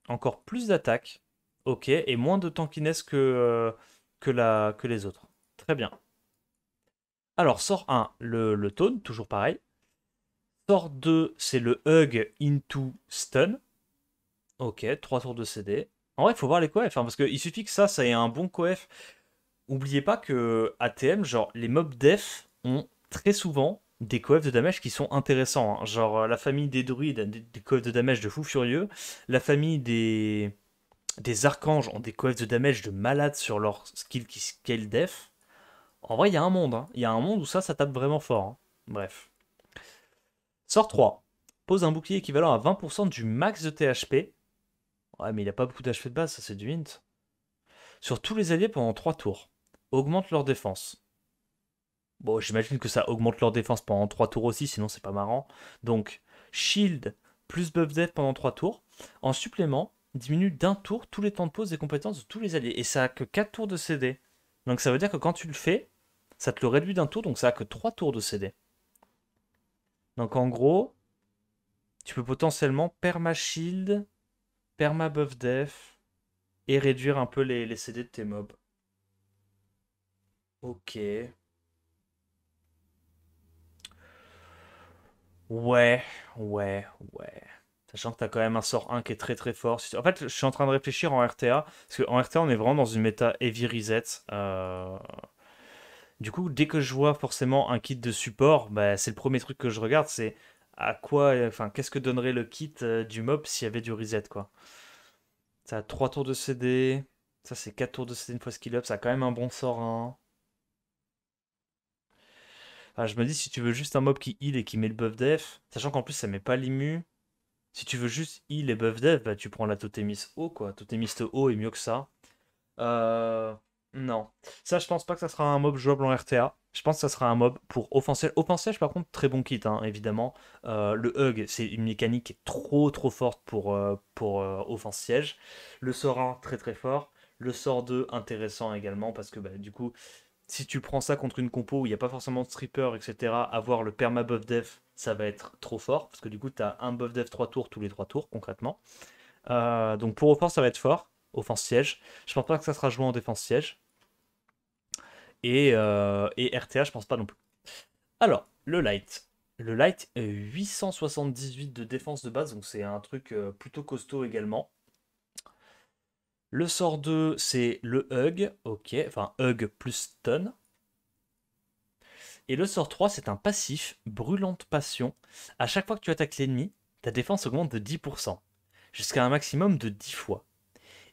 encore plus d'attaque. Ok, et moins de tankiness que les autres. Très bien. Alors, sort 1, le taunt, toujours pareil. Sort 2, c'est le hug into stun. Ok, 3 tours de CD. En vrai, il faut voir les coefs, hein, parce qu'il suffit que ça ait un bon coef. Oubliez pas que ATM, genre les mobs def ont très souvent des coefs de damage qui sont intéressants, hein. Genre la famille des druides a des coefs de damage de fou furieux. La famille des archanges ont des coefs de damage de malade sur leur skill qui scale def. En vrai, il y a un monde, hein. Il y a un monde où ça tape vraiment fort, hein. Bref. Sort 3. Pose un bouclier équivalent à 20% du max de THP. Ouais, mais il a pas beaucoup d'HP de base, ça c'est du hint. Sur tous les alliés pendant 3 tours. Augmente leur défense. Bon, j'imagine que ça augmente leur défense pendant 3 tours aussi, sinon c'est pas marrant. Donc, shield plus buff death pendant 3 tours. En supplément, diminue d'un tour tous les temps de pause des compétences de tous les alliés. Et ça a que 4 tours de CD. Donc ça veut dire que quand tu le fais, ça te le réduit d'un tour, donc ça a que 3 tours de CD. Donc en gros, tu peux potentiellement perma shield, perma buff death et réduire un peu les CD de tes mobs. Ok. Ouais, ouais, ouais. Sachant que t'as quand même un sort 1 qui est très très fort. En fait, je suis en train de réfléchir en RTA, parce qu'en RTA, on est vraiment dans une méta heavy reset. Du coup, dès que je vois forcément un kit de support, bah, c'est le premier truc que je regarde, c'est à quoi, enfin, qu'est-ce que donnerait le kit du mob s'il y avait du reset, quoi. Ça a 3 tours de CD, ça c'est 4 tours de CD une fois skill up, ça a quand même un bon sort, hein. Enfin, je me dis, si tu veux juste un mob qui heal et qui met le buff def, sachant qu'en plus ça met pas l'immu, si tu veux juste heal et buff def, bah tu prends la Totémis haut, quoi. Totémiste haut est mieux que ça. Euh, non. Ça, je pense pas que ça sera un mob jouable en RTA. Je pense que ça sera un mob pour offensive. Offensive, par contre, très bon kit, hein, évidemment. Le Hug, c'est une mécanique qui est trop trop forte pour offense-siège. Le sort 1, très très fort. Le sort 2, intéressant également, parce que bah, du coup, si tu prends ça contre une compo où il n'y a pas forcément de stripper, etc., avoir le perma buff def, ça va être trop fort, parce que du coup, tu as un buff def 3 tours tous les 3 tours, concrètement. Donc pour offense, ça va être fort. Offense siège. Je pense pas que ça sera joué en défense siège. Et RTA, je pense pas non plus. Alors, le light. Le light, 878 de défense de base, donc c'est un truc plutôt costaud également. Le sort 2, c'est le hug, ok, enfin hug plus stun. Et le sort 3, c'est un passif, brûlante passion. À chaque fois que tu attaques l'ennemi, ta défense augmente de 10%, jusqu'à un maximum de 10 fois.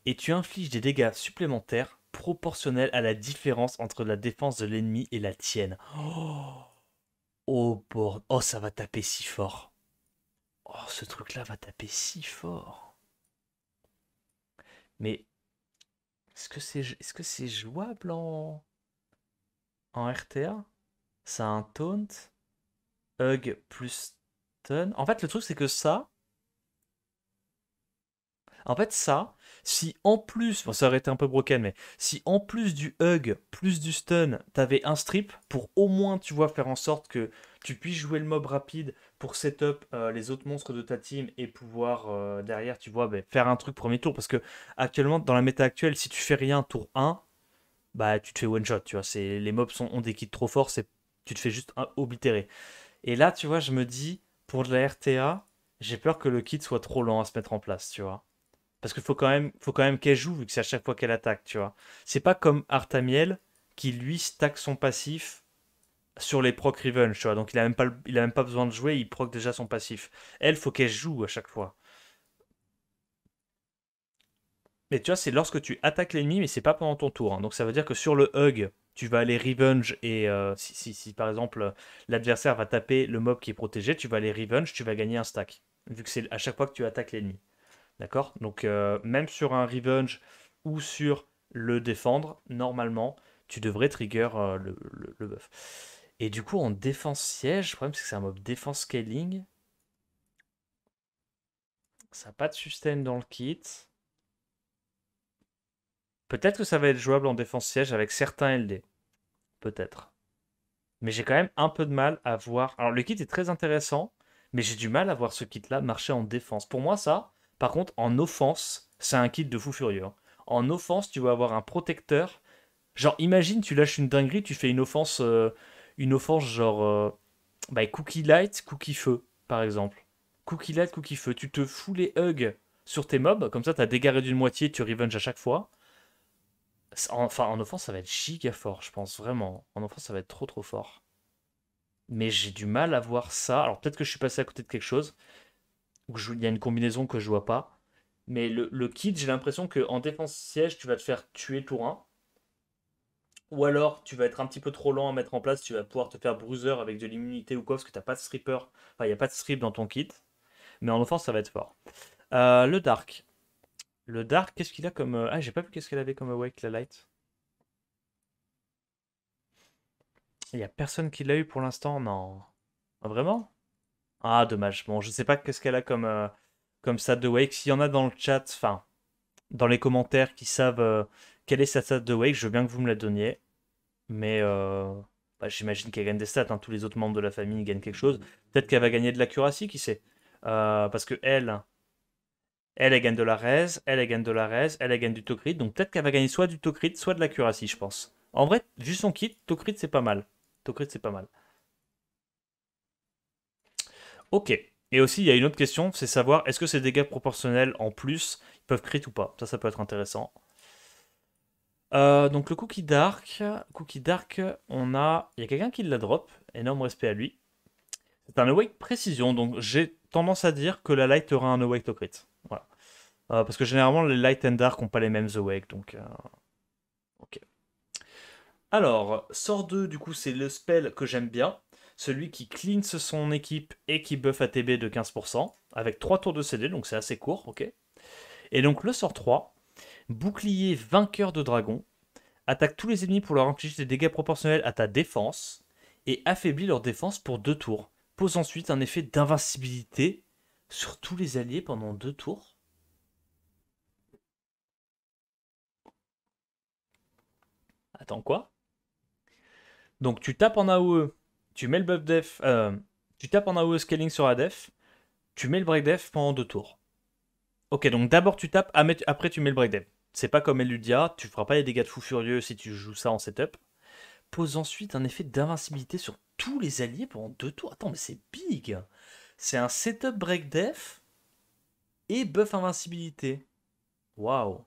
Et tu infliges des dégâts supplémentaires proportionnels à la différence entre la défense de l'ennemi et la tienne. Oh, oh, ça va taper si fort. Oh, ce truc-là va taper si fort. Mais est-ce que c'est jouable en RTA? Ça a un taunt, hug plus stun. En fait, le truc, c'est que ça, si en plus, bon, ça aurait été un peu broken, mais si en plus du hug, plus du stun, t'avais un strip, pour au moins, tu vois, faire en sorte que tu puisses jouer le mob rapide pour setup les autres monstres de ta team et pouvoir derrière, tu vois, bah, faire un truc premier tour. Parce que actuellement, dans la méta actuelle, si tu fais rien tour 1, bah tu te fais one shot, tu vois. Les mobs ont des kits trop forts, tu te fais juste oblitérer. Et là, tu vois, je me dis, pour de la RTA, j'ai peur que le kit soit trop lent à se mettre en place, tu vois. Parce qu'il faut quand même qu'elle joue, vu que c'est à chaque fois qu'elle attaque, tu vois. C'est pas comme Artamiel, qui lui stack son passif sur les proc revenge, tu vois. Donc il a même pas besoin de jouer, il proc déjà son passif. Elle, faut qu'elle joue à chaque fois. Mais tu vois, c'est lorsque tu attaques l'ennemi, mais c'est pas pendant ton tour, hein. Donc ça veut dire que sur le hug, tu vas aller revenge et si par exemple l'adversaire va taper le mob qui est protégé, tu vas aller revenge, tu vas gagner un stack. Vu que c'est à chaque fois que tu attaques l'ennemi. D'accord? Donc, même sur un revenge ou sur le défendre, normalement, tu devrais trigger le buff. Et du coup, en défense siège, le problème c'est que c'est un mob défense scaling. Ça n'a pas de sustain dans le kit. Peut-être que ça va être jouable en défense siège avec certains LD. Peut-être. Mais j'ai quand même un peu de mal à voir. Alors, le kit est très intéressant, mais j'ai du mal à voir ce kit-là marcher en défense. Pour moi, ça, par contre, en offense, c'est un kit de fou furieux, hein. En offense, tu vas avoir un protecteur. Genre, imagine, tu lâches une dinguerie, tu fais une offense genre, bah, Cookie Light, Cookie Feu, par exemple. Cookie Light, Cookie Feu. Tu te fous les hugs sur tes mobs, comme ça, t'as dégaré d'une moitié, tu revenge à chaque fois. Enfin, en offense, ça va être giga fort, je pense, vraiment. En offense, ça va être trop trop fort. Mais j'ai du mal à voir ça. Alors, peut-être que je suis passé à côté de quelque chose, ou il y a une combinaison que je vois pas. Mais le kit, j'ai l'impression qu'en défense siège, tu vas te faire tuer tour 1. Ou alors, tu vas être un petit peu trop lent à mettre en place, tu vas pouvoir te faire bruiser avec de l'immunité ou quoi, parce que t'as pas de stripper, enfin, il n'y a pas de strip dans ton kit. Mais en offense, ça va être fort. Le Dark. Le Dark, qu'est-ce qu'il a comme. Ah, j'ai pas vu qu'est-ce qu'elle avait comme Awake, la Light. Il y a personne qui l'a eu pour l'instant, non. Ah, vraiment? Ah, dommage. Bon, je sais pas qu'est-ce qu'elle a comme stat de Wake. S'il y en a dans le chat, enfin, dans les commentaires qui savent quelle est sa stat de Wake, je veux bien que vous me la donniez. Mais bah, j'imagine qu'elle gagne des stats, hein. Tous les autres membres de la famille gagnent quelque chose. Peut-être qu'elle va gagner de l'accuracy, qui sait. Parce que elle gagne de la res, elle gagne de la res, elle gagne du Tocrit. Donc peut-être qu'elle va gagner soit du Tocrit, soit de l'accuracy, je pense. En vrai, vu son kit, Tocrit c'est pas mal. Tocrit c'est pas mal. Ok. Et aussi, il y a une autre question, c'est savoir est-ce que ces dégâts proportionnels en plus ils peuvent crit ou pas. Ça peut être intéressant. Donc le Cookie Dark, il y a quelqu'un qui l'a drop, énorme respect à lui. C'est un awake précision, donc j'ai tendance à dire que la light aura un awake to crit. Voilà. Parce que généralement les light and dark ont pas les mêmes awake, donc ok. Alors, sort 2, du coup, c'est le spell que j'aime bien. Celui qui cleanse son équipe et qui buff ATB de 15%, avec 3 tours de CD, donc c'est assez court, ok. Et donc le sort 3, bouclier vainqueur de dragon, attaque tous les ennemis pour leur infliger des dégâts proportionnels à ta défense, et affaiblit leur défense pour 2 tours. Pose ensuite un effet d'invincibilité sur tous les alliés pendant 2 tours. Attends, quoi? Donc tu tapes en AOE, tu mets le buff def, tu tapes en AOE scaling sur la def, tu mets le break def pendant 2 tours. Ok, donc d'abord tu tapes, après tu mets le break def. C'est pas comme Eludia, tu feras pas les dégâts de fou furieux si tu joues ça en setup. Pose ensuite un effet d'invincibilité sur tous les alliés pendant 2 tours. Attends, mais c'est big! C'est un setup break def et buff invincibilité. Waouh!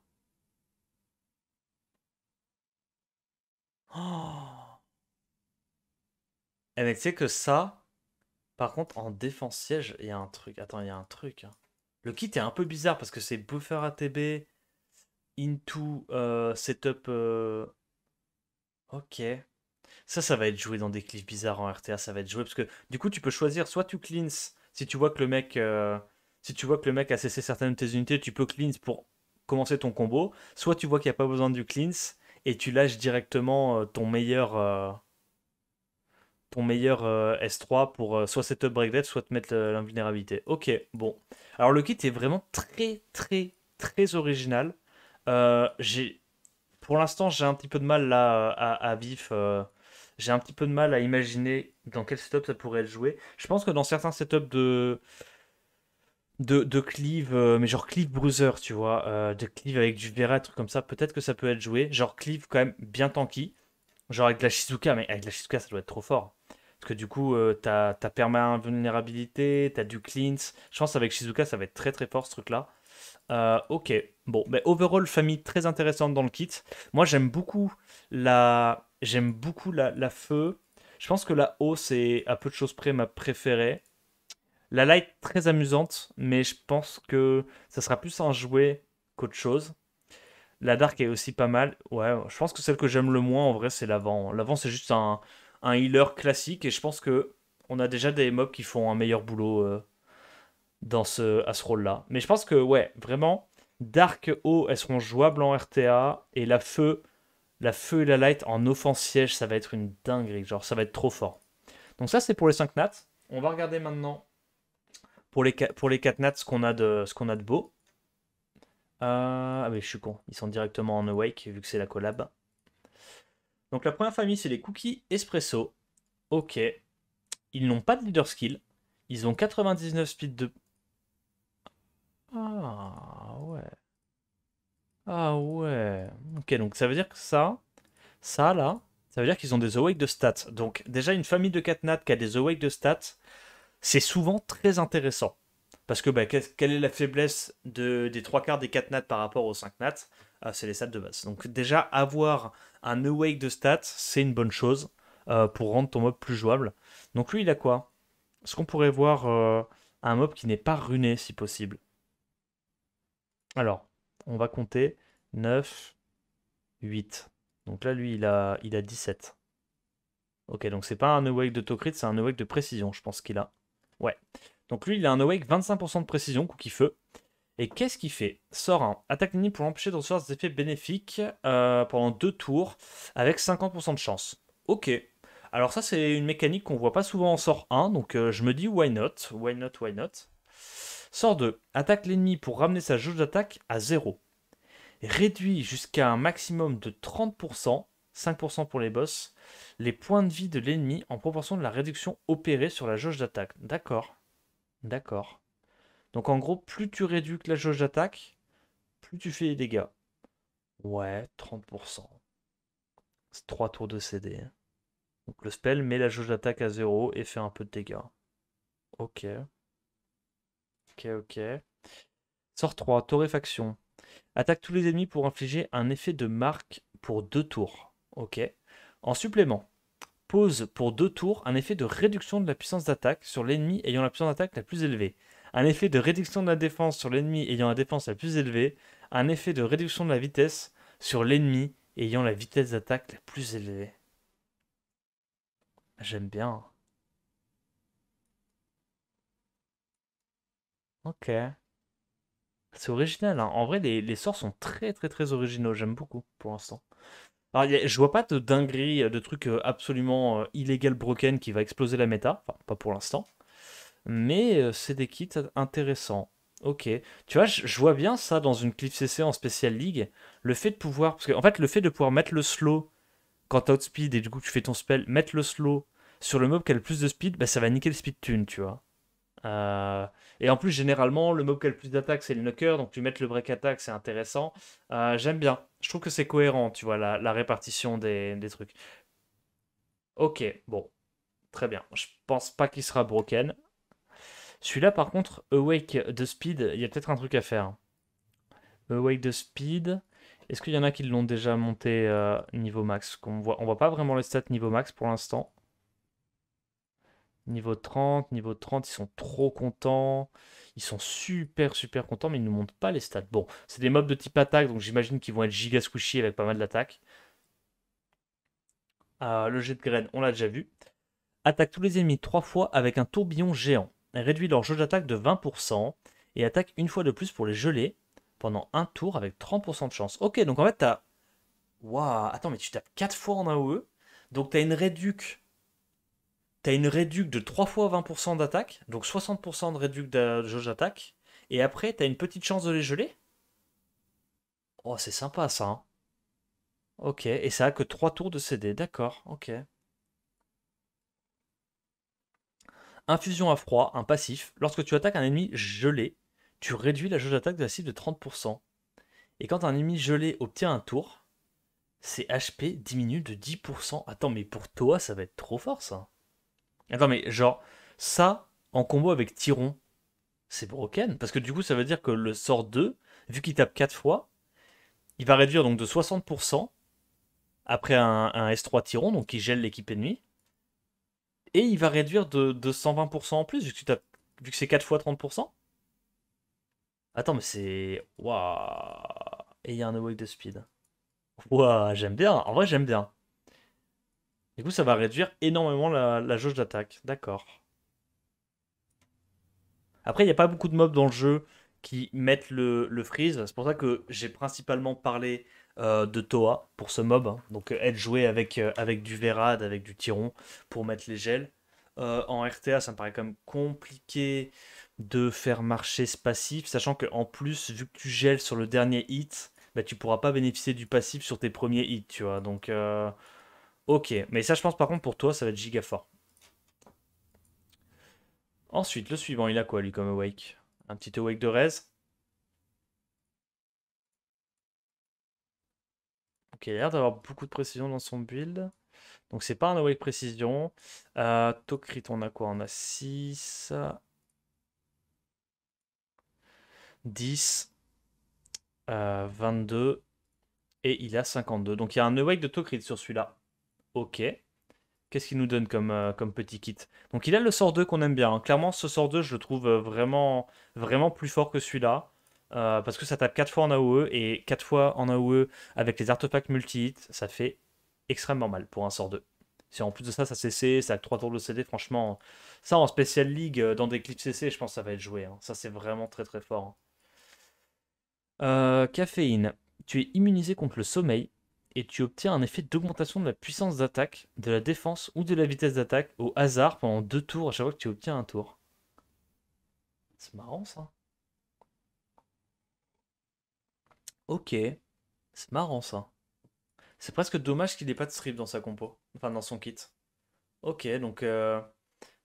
Oh. Eh mais tu sais que ça, par contre, en défense siège, il y a un truc. Attends, il y a un truc, hein. Le kit est un peu bizarre parce que c'est buffer ATB into setup. Ok. Ça va être joué dans des cliffs bizarres en RTA. Ça va être joué parce que du coup, tu peux choisir soit tu cleanse si tu vois que le mec, si tu vois que le mec a cessé certaines de tes unités, tu peux cleanse pour commencer ton combo. Soit tu vois qu'il n'y a pas besoin du cleanse et tu lâches directement ton meilleur S3 pour soit setup break death, soit te mettre l'invulnérabilité. Ok, bon. Alors le kit est vraiment très très très original. J'ai pour l'instant, j'ai un petit peu de mal là à vif. J'ai un petit peu de mal à imaginer dans quel setup ça pourrait être joué. Je pense que dans certains setups de cleave, mais genre cleave bruiser, tu vois, de cleave avec du Vera, truc comme ça, peut-être que ça peut être joué. Genre cleave quand même bien tanky. Genre avec de la Shizuka, mais avec de la Shizuka, ça doit être trop fort. Parce que du coup, t'as perma invulnérabilité, t'as du cleanse. Je pense qu'avec Shizuka, ça va être très très fort ce truc-là. Ok, bon, mais overall, famille très intéressante dans le kit. Moi, j'aime beaucoup la feu. Je pense que la haut, c'est à peu de choses près ma préférée. La light, très amusante, mais je pense que ça sera plus un jouet qu'autre chose. La dark est aussi pas mal. Ouais, je pense que celle que j'aime le moins, en vrai, c'est l'avant. L'avant, c'est juste un healer classique, et je pense que on a déjà des mobs qui font un meilleur boulot à ce rôle-là. Mais je pense que, ouais, vraiment, Dark haut, elles seront jouables en RTA, et la feu et la light en offense siège, ça va être une dinguerie. Genre, ça va être trop fort. Donc, ça, c'est pour les 5 nats. On va regarder maintenant pour les 4 nats ce qu'on a de beau. Ah, mais je suis con. Ils sont directement en awake, vu que c'est la collab. Donc, la première famille, c'est les cookies espresso. Ok. Ils n'ont pas de leader skill. Ils ont 99 speed de. Ah, ouais. Ah, ouais. Ok, donc ça veut dire que ça là, ça veut dire qu'ils ont des awake de stats. Donc déjà une famille de 4 nats qui a des awake de stats, c'est souvent très intéressant. Parce que bah, quelle est la faiblesse des 3 quarts des 4 nats par rapport aux 5 nats? C'est les stats de base. Donc déjà avoir un awake de stats, c'est une bonne chose pour rendre ton mob plus jouable. Donc lui il a quoi? Est-ce qu'on pourrait voir un mob qui n'est pas runé si possible? Alors, on va compter 9, 8. Donc là lui il a 17. Ok, donc c'est pas un awake de Tokrit, c'est un awake de précision, je pense qu'il a. Ouais. Donc lui, il a un awake 25% de précision, cookie feu. Et qu'est-ce qu'il fait? Sort un attaque ennemie pour l'empêcher de recevoir des effets bénéfiques pendant 2 tours avec 50% de chance. Ok. Alors ça, c'est une mécanique qu'on voit pas souvent en sort 1, donc je me dis why not? Why not, why not? Sort 2. Attaque l'ennemi pour ramener sa jauge d'attaque à 0. Réduit jusqu'à un maximum de 30%, 5% pour les boss, les points de vie de l'ennemi en proportion de la réduction opérée sur la jauge d'attaque. D'accord, d'accord. Donc en gros, plus tu réduis la jauge d'attaque, plus tu fais les dégâts. Ouais, 30%. C'est 3 tours de CD. Donc le spell met la jauge d'attaque à 0 et fait un peu de dégâts. Ok, ok, ok. Sort 3, torréfaction. Attaque tous les ennemis pour infliger un effet de marque pour 2 tours. Ok. En supplément, pose pour 2 tours un effet de réduction de la puissance d'attaque sur l'ennemi ayant la puissance d'attaque la plus élevée. Un effet de réduction de la défense sur l'ennemi ayant la défense la plus élevée. Un effet de réduction de la vitesse sur l'ennemi ayant la vitesse d'attaque la plus élevée. J'aime bien. Ok. C'est original, hein. En vrai, les sorts sont très très très originaux. J'aime beaucoup pour l'instant. Alors, je vois pas de dinguerie, de trucs absolument illégal broken qui va exploser la méta. Enfin, pas pour l'instant. Mais c'est des kits intéressants. Ok. Tu vois, je vois bien ça dans une Cliff CC en Special League. Le fait de pouvoir. Parce qu'en fait, le fait de pouvoir mettre le slow quand t'as outspeed et du coup tu fais ton spell, mettre le slow sur le mob qui a le plus de speed, bah, ça va niquer le speed tune, tu vois. Euh, et en plus, généralement, le mob qui a le plus d'attaque, c'est le knocker. Donc, tu mets le break attack, c'est intéressant. J'aime bien. Je trouve que c'est cohérent, tu vois, la répartition des trucs. Ok, bon, très bien. Je pense pas qu'il sera broken. Celui-là, par contre, Awake de Speed, il y a peut-être un truc à faire. Awake de Speed. Est-ce qu'il y en a qui l'ont déjà monté niveau max? On voit pas vraiment les stats niveau max pour l'instant. Niveau 30, ils sont trop contents. Ils sont super super contents, mais ils ne nous montrent pas les stats. Bon, c'est des mobs de type attaque, donc j'imagine qu'ils vont être giga squishy avec pas mal d'attaques. Le jet de graines, on l'a déjà vu. Attaque tous les ennemis 3 fois avec un tourbillon géant. Elle réduit leur jeu d'attaque de 20% et attaque une fois de plus pour les geler pendant un tour avec 30% de chance. Ok, donc en fait, t'as. Waouh, attends, mais tu tapes 4 fois en AOE. Donc t'as une réduc de 3 fois 20% d'attaque, donc 60% de réduc de jauge d'attaque. Et après, t'as une petite chance de les geler. Oh, c'est sympa ça, hein. Ok, et ça a que 3 tours de CD, d'accord, ok. Infusion à froid, un passif. Lorsque tu attaques un ennemi gelé, tu réduis la jauge d'attaque de la cible de 30%. Et quand un ennemi gelé obtient un tour, ses HP diminuent de 10%. Attends, mais pour toi, ça va être trop fort ça. Attends, mais genre, ça, en combo avec Tyron, c'est broken. Parce que du coup, ça veut dire que le sort 2, vu qu'il tape 4 fois, il va réduire donc de 60% après un S3 Tyron, donc qui gèle l'équipe ennemie. Et il va réduire de 120% en plus, vu que c'est 4 fois 30%. Attends, mais c'est. Waouh! Et il y a un awake de speed. Waouh, j'aime bien. En vrai, j'aime bien. Du coup, ça va réduire énormément la jauge d'attaque. D'accord. Après, il n'y a pas beaucoup de mobs dans le jeu qui mettent le freeze. C'est pour ça que j'ai principalement parlé de Toa pour ce mob, hein. Donc, être joué avec du Verad, avec du Tyron pour mettre les gels. En RTA, ça me paraît quand même compliqué de faire marcher ce passif, sachant qu'en plus, vu que tu gèles sur le dernier hit, bah, tu pourras pas bénéficier du passif sur tes premiers hits, tu vois. Donc, ok. Mais ça, je pense par contre pour toi, ça va être giga fort. Ensuite, le suivant, il a quoi lui comme awake? Un petit awake de raise. Ok, il a l'air d'avoir beaucoup de précision dans son build. Donc c'est pas un awake précision. Tokrit, on a quoi? On a 6, 10, 22 et il a 52. Donc il y a un awake de Tokrit sur celui-là. Ok. Qu'est-ce qu'il nous donne comme petit kit? Donc il a le sort 2 qu'on aime bien, hein. Clairement, ce sort 2, je le trouve vraiment, vraiment plus fort que celui-là. Parce que ça tape 4 fois en AOE et 4 fois en AOE avec les artefacts multi-hit, ça fait extrêmement mal pour un sort 2. Si en plus de ça, ça CC, ça a 3 tours de CD, franchement, ça en Special League, dans des clips CC, je pense que ça va être joué, hein. Ça, c'est vraiment très très fort, hein. Caféine. Tu es immunisé contre le sommeil et tu obtiens un effet d'augmentation de la puissance d'attaque, de la défense ou de la vitesse d'attaque au hasard pendant 2 tours à chaque fois que tu obtiens un tour. C'est marrant ça. Ok, c'est marrant ça. C'est presque dommage qu'il n'ait pas de strip dans sa compo, enfin dans son kit. Ok, donc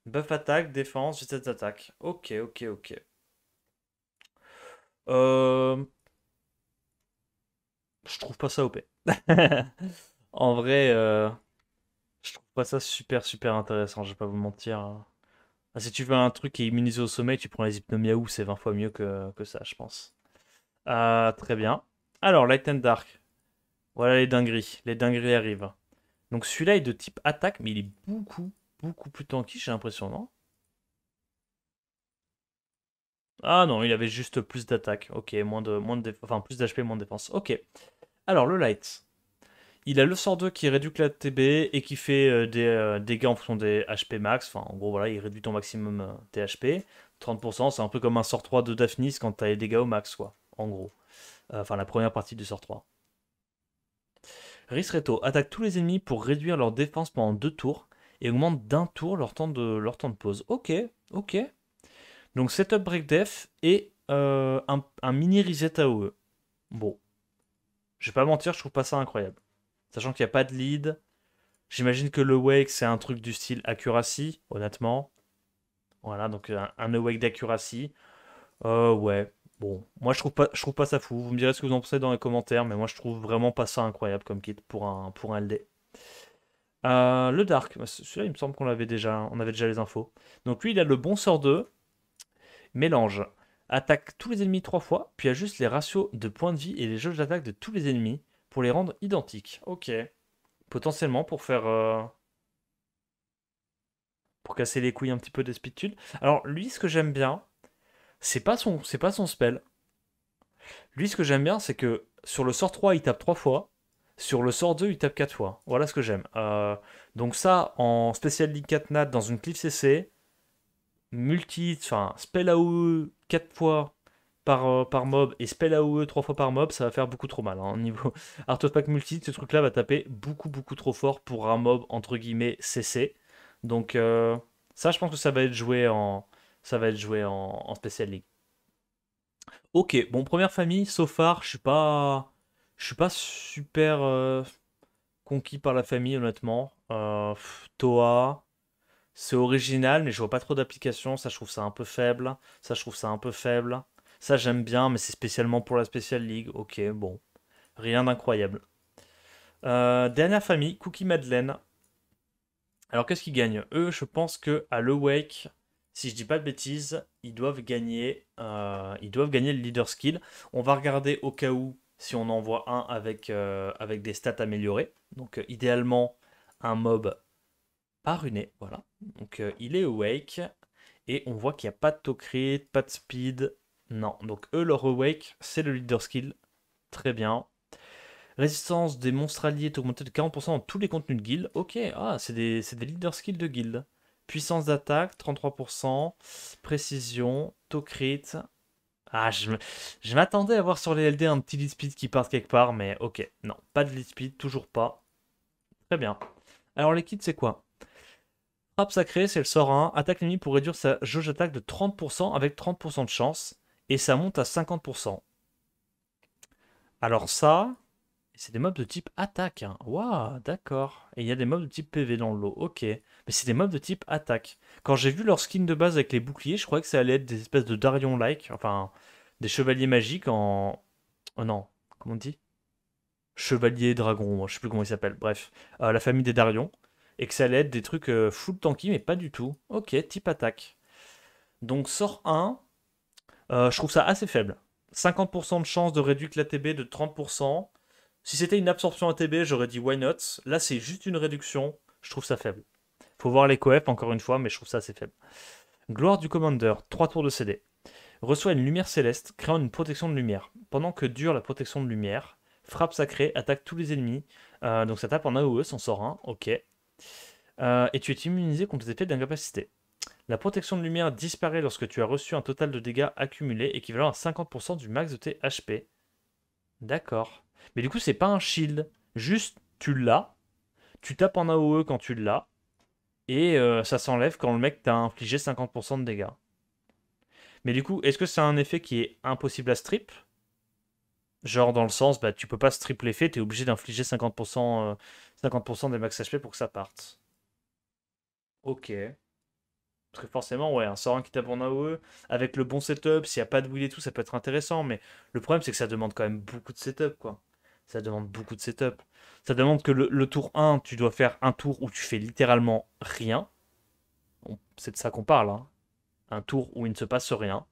buff attaque, défense, vitesse d'attaque. Ok, ok, ok. Euh, je trouve pas ça OP. En vrai, je trouve pas ça super super intéressant, je vais pas vous mentir, hein. Ah, si tu veux un truc qui est immunisé au sommeil, tu prends les Hypnomiaou, c'est 20 fois mieux que ça, je pense. Très bien. Alors, Light and Dark. Voilà les dingueries. Les dingueries arrivent. Donc celui-là est de type attaque, mais il est beaucoup plus tanky, j'ai l'impression, non? Ah non, il avait juste plus d'attaque. Ok, enfin plus d'HP, moins de défense. Ok. Alors, le Light. Il a le sort 2 qui réduit la TB et qui fait des dégâts en fonction des HP max. Enfin, en gros, voilà, il réduit ton maximum tes HP. 30%, c'est un peu comme un sort 3 de Daphnis quand t'as les dégâts au max, quoi. En gros. Enfin, la première partie du sort 3. Ristretto attaque tous les ennemis pour réduire leur défense pendant 2 tours et augmente d'un tour leur temps de pause. Ok, ok. Donc, setup break def et un mini reset AOE. Bon, je vais pas mentir, je trouve pas ça incroyable. Sachant qu'il n'y a pas de lead. J'imagine que le wake, c'est un truc du style accuracy, honnêtement. Voilà, donc un awake d'accuracy. Ouais, bon. Moi, je trouve pas ça fou. Vous me direz ce que vous en pensez dans les commentaires, mais moi, je trouve vraiment pas ça incroyable comme kit pour un LD. Le Dark, bah, celui-là, il me semble on avait déjà les infos. Donc lui, il a le bon sort 2, mélange. Attaque tous les ennemis 3 fois, puis ajuste les ratios de points de vie et les jauges d'attaque de tous les ennemis pour les rendre identiques. Ok. Potentiellement pour casser les couilles un petit peu des speedtudes. Alors lui, ce que j'aime bien, c'est pas son spell. Lui, ce que j'aime bien, c'est que sur le sort 3, il tape 3 fois. Sur le sort 2, il tape 4 fois. Voilà ce que j'aime. Donc ça, en Special League 4 Nat dans une cliff CC, enfin, spell AOE 4 fois par mob et spell AOE 3 fois par mob, ça va faire beaucoup trop mal. Hein. Niveau Artefact multi, ce truc-là va taper beaucoup trop fort pour un mob entre guillemets CC. Donc ça, je pense que ça va être joué en Special League. Ok, bon, première famille, so far, je suis pas super conquis par la famille, honnêtement. Toa, c'est original, mais je vois pas trop d'applications. Ça, je trouve ça un peu faible. Ça, je trouve ça un peu faible. Ça, j'aime bien, mais c'est spécialement pour la Special League. Ok, bon, rien d'incroyable. Dernière famille, Cookie Madeleine. Alors, qu'est-ce qu'ils gagnent? Eux, je pense que à l'Awake, si je dis pas de bêtises, ils doivent gagner le leader skill. On va regarder au cas où si on envoie un avec des stats améliorées. Donc, idéalement, un mob pas runé, voilà. Donc, il est Awake et on voit qu'il n'y a pas de Tokrit, pas de speed. Non, donc eux, leur Awake, c'est le leader skill. Très bien. Résistance des monstres alliés est augmentée de 40% dans tous les contenus de guild. Ok, c'est des leader skills de guild. Puissance d'attaque, 33%. Précision, taux crit. Je m'attendais à voir sur les LD un petit lead speed qui parte quelque part, mais ok. Non, pas de lead speed, toujours pas. Très bien. Alors les kits, c'est quoi? Frappe sacrée, c'est le sort 1. Attaque l'ennemi pour réduire sa jauge d'attaque de 30% avec 30% de chance. Et ça monte à 50%. Alors ça, c'est des mobs de type attaque. Hein. Waouh, d'accord. Et il y a des mobs de type PV dans le lot. Ok. Mais c'est des mobs de type attaque. Quand j'ai vu leur skin de base avec les boucliers, je croyais que ça allait être des espèces de Darion-like. Enfin, des chevaliers magiques en. Oh non, comment on dit? Chevalier dragon, moi, je sais plus comment il s'appelle. Bref, la famille des Darions. Et que ça allait être des trucs full tanky, mais pas du tout. Ok, type attaque. Donc, sort 1, je trouve ça assez faible. 50% de chance de réduire l'ATB de 30%. Si c'était une absorption ATB, j'aurais dit why not. Là, c'est juste une réduction. Je trouve ça faible. Faut voir les coef encore une fois, mais je trouve ça assez faible. Gloire du Commander, 3 tours de CD. Reçoit une lumière céleste, créant une protection de lumière. Pendant que dure la protection de lumière, frappe sacrée, attaque tous les ennemis. Donc ça tape en AOE, s'en sort un, ok. Et tu es immunisé contre les effets d'incapacité. La protection de lumière disparaît lorsque tu as reçu un total de dégâts accumulés équivalent à 50% du max de tes HP. D'accord. Mais du coup, c'est pas un shield. Juste, tu l'as. Tu tapes en AOE quand tu l'as. Et ça s'enlève quand le mec t'a infligé 50% de dégâts. Mais du coup, est-ce que c'est un effet qui est impossible à strip? Genre dans le sens, bah tu peux pas strip l'effet, t'es obligé d'infliger 50% des max HP pour que ça parte. Ok. Parce que forcément, ouais, un sort 1 qui tape en AOE, avec le bon setup, s'il n'y a pas de wheel et tout, ça peut être intéressant. Mais le problème, c'est que ça demande quand même beaucoup de setup, quoi. Ça demande beaucoup de setup. Ça demande que le tour 1, tu dois faire un tour où tu fais littéralement rien. C'est de ça qu'on parle, hein. Un tour où il ne se passe rien.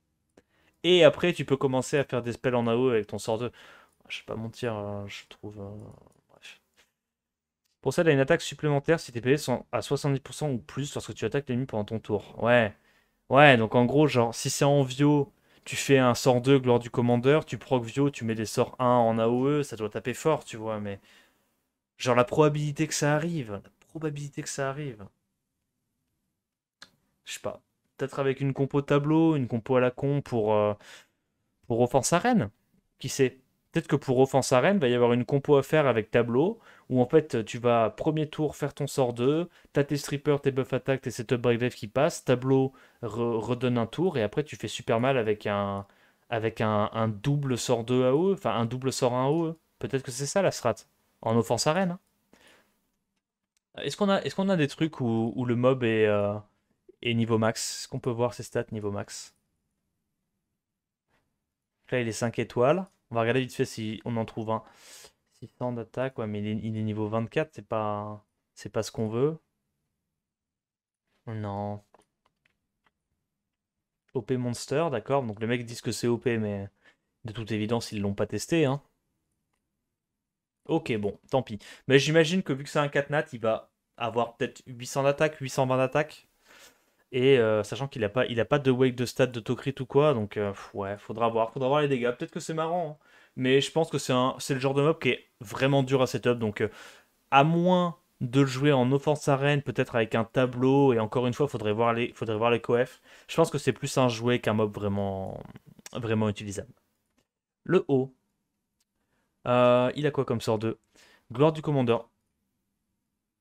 Et après, tu peux commencer à faire des spells en AOE avec ton sort 2. Je vais pas mentir, je trouve. Bref. Pour ça, il a une attaque supplémentaire si tes PV sont à 70% ou plus lorsque tu attaques l'ennemi pendant ton tour. Ouais. Ouais, donc en gros, genre, si c'est en Vio, tu fais un sort 2 gloire du commandeur, tu proc Vio, tu mets des sorts 1 en AOE, ça doit taper fort, tu vois, mais. Genre, la probabilité que ça arrive. La probabilité que ça arrive. Je sais pas. Peut-être avec une compo tableau, une compo à la con pour Offense Arène. Qui sait? Peut-être que pour Offense Arène, il va y avoir une compo à faire avec tableau, où en fait tu vas premier tour faire ton sort 2, t'as tes strippers, tes buff attack, tes setup break dev qui passent, tableau redonne un tour, et après tu fais super mal avec un double sort 2 AOE, enfin un double sort 1 AOE. Peut-être que c'est ça la strat, en Offense Arène, hein. Est-ce qu'on a des trucs où le mob est niveau max? Est-ce qu'on peut voir ses stats niveau max? Là, il est 5 étoiles. On va regarder vite fait si on en trouve un. 600 d'attaque, ouais, mais il est niveau 24, c'est pas ce qu'on veut. Non. OP Monster, d'accord. Donc les mecs disent que c'est OP, mais de toute évidence, ils l'ont pas testé, hein. Ok, bon, tant pis. Mais j'imagine que vu que c'est un 4 nat, il va avoir peut-être 800 d'attaque, 820 d'attaque. Et sachant qu'il a pas de wake de stat de Tokrit ou quoi, donc ouais, faudra voir les dégâts. Peut-être que c'est marrant, hein. Mais je pense que c'est le genre de mob qui est vraiment dur à setup, donc à moins de le jouer en offense arène, peut-être avec un tableau, et encore une fois, faudrait voir les coefs. Je pense que c'est plus un jouet qu'un mob vraiment, vraiment utilisable. Le haut, il a quoi comme sort 2? Gloire du commandeur.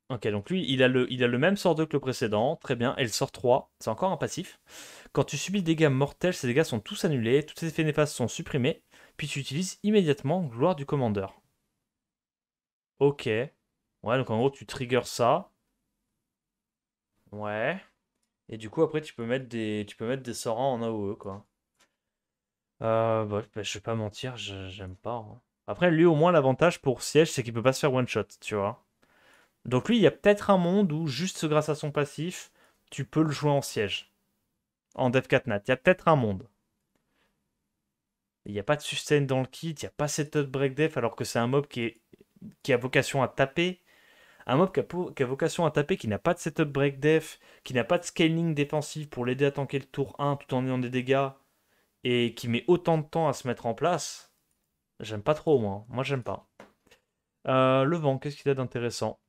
Ok, donc lui, il a le même sort 2 que le précédent, très bien, et le sort 3, c'est encore un passif. Quand tu subis des dégâts mortels, ces dégâts sont tous annulés, tous tes effets néfastes sont supprimés, puis tu utilises immédiatement Gloire du commandeur. Ok. Ouais, donc en gros, tu triggers ça. Ouais. Et du coup, après, tu peux mettre des sorts en AOE, quoi. Bah, je vais pas mentir, j'aime pas, hein. Après, lui, au moins, l'avantage pour Siège, c'est qu'il peut pas se faire one-shot, tu vois. Donc lui, il y a peut-être un monde où, juste grâce à son passif, tu peux le jouer en Siège. En Dev 4 Nat. Il y a peut-être un monde. Il n'y a pas de sustain dans le kit, il n'y a pas setup break def, alors que c'est un mob qui a vocation à taper. Un mob qui a vocation à taper, qui n'a pas de setup break def, qui n'a pas de scaling défensif pour l'aider à tanker le tour 1 tout en ayant des dégâts, et qui met autant de temps à se mettre en place, j'aime pas trop, moi. Moi, j'aime pas. Le vent, qu'est-ce qu'il a d'intéressant?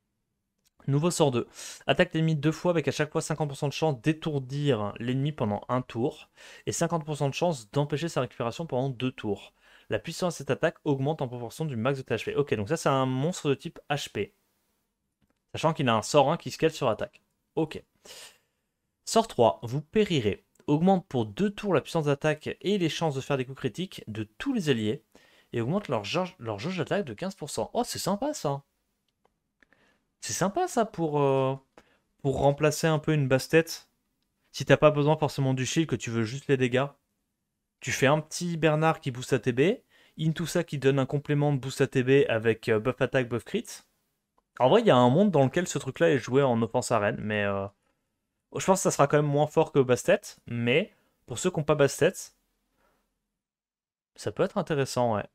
Nouveau sort 2. Attaque l'ennemi 2 fois avec à chaque fois 50% de chance d'étourdir l'ennemi pendant un tour et 50% de chance d'empêcher sa récupération pendant 2 tours. La puissance de cette attaque augmente en proportion du max de tes HP. Ok, donc ça c'est un monstre de type HP. Sachant qu'il a un sort 1 qui scale sur attaque. Ok. Sort 3. Vous périrez. Augmente pour 2 tours la puissance d'attaque et les chances de faire des coups critiques de tous les alliés. Et augmente leur jauge d'attaque de 15%. Oh, c'est sympa ça. C'est sympa ça pour remplacer un peu une basse-tête. Si t'as pas besoin forcément du shield, que tu veux juste les dégâts, tu fais un petit Bernard qui booste ATB, Into ça qui donne un complément de boost ATB avec buff attack, buff crit. En vrai, il y a un monde dans lequel ce truc-là est joué en offense arène, mais je pense que ça sera quand même moins fort que Bastet, mais pour ceux qui n'ont pas Bastet, ça peut être intéressant, ouais.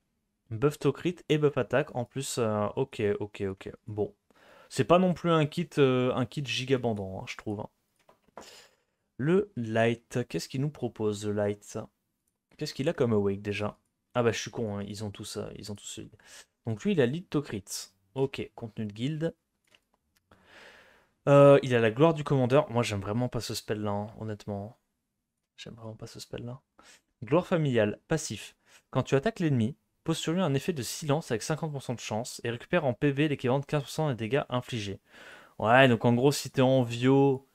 Buff to crit et buff attack en plus, ok, ok, ok. Bon, c'est pas non plus un kit gigabandant, hein, je trouve, hein. Le Light, qu'est-ce qu'il nous propose, le Light? Qu'est-ce qu'il a comme awake déjà? Ah bah je suis con, hein, ils ont tous celui. Donc lui il a lead to crit. Ok, contenu de guild. Il a la gloire du commandeur. Moi j'aime vraiment pas ce spell là, hein, honnêtement. J'aime vraiment pas ce spell là. Gloire familiale, passif. Quand tu attaques l'ennemi, pose sur lui un effet de silence avec 50% de chance et récupère en PV l'équivalent de 15% des dégâts infligés. Ouais, donc en gros si t'es en Vio,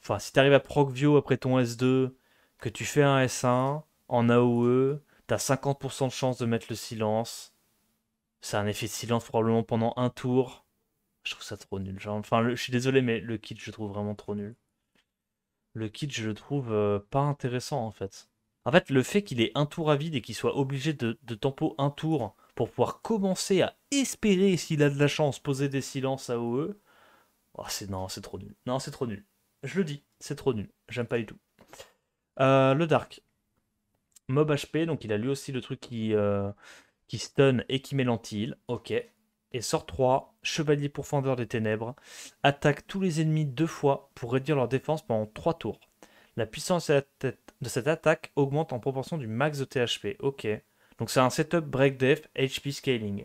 enfin si t'arrives à proc Vio après ton S2, que tu fais un S1 en AOE, t'as 50% de chance de mettre le silence. C'est un effet de silence probablement pendant un tour. Je trouve ça trop nul. Genre, enfin, je suis désolé, mais le kit, je le trouve vraiment trop nul. Le kit, je le trouve pas intéressant en fait. En fait, le fait qu'il ait un tour à vide et qu'il soit obligé de tempo un tour pour pouvoir commencer à espérer, s'il a de la chance, poser des silences AOE, oh, non, c'est trop nul. Non, c'est trop nul. Je le dis, c'est trop nul. J'aime pas du tout. Le Dark. Mob HP, donc il a lui aussi le truc qui stun et qui met l'anti-heal. Ok. Et sort 3, Chevalier pourfendeur des ténèbres. Attaque tous les ennemis 2 fois pour réduire leur défense pendant 3 tours. La puissance de cette attaque augmente en proportion du max de THP. Ok. Donc c'est un setup break def HP scaling.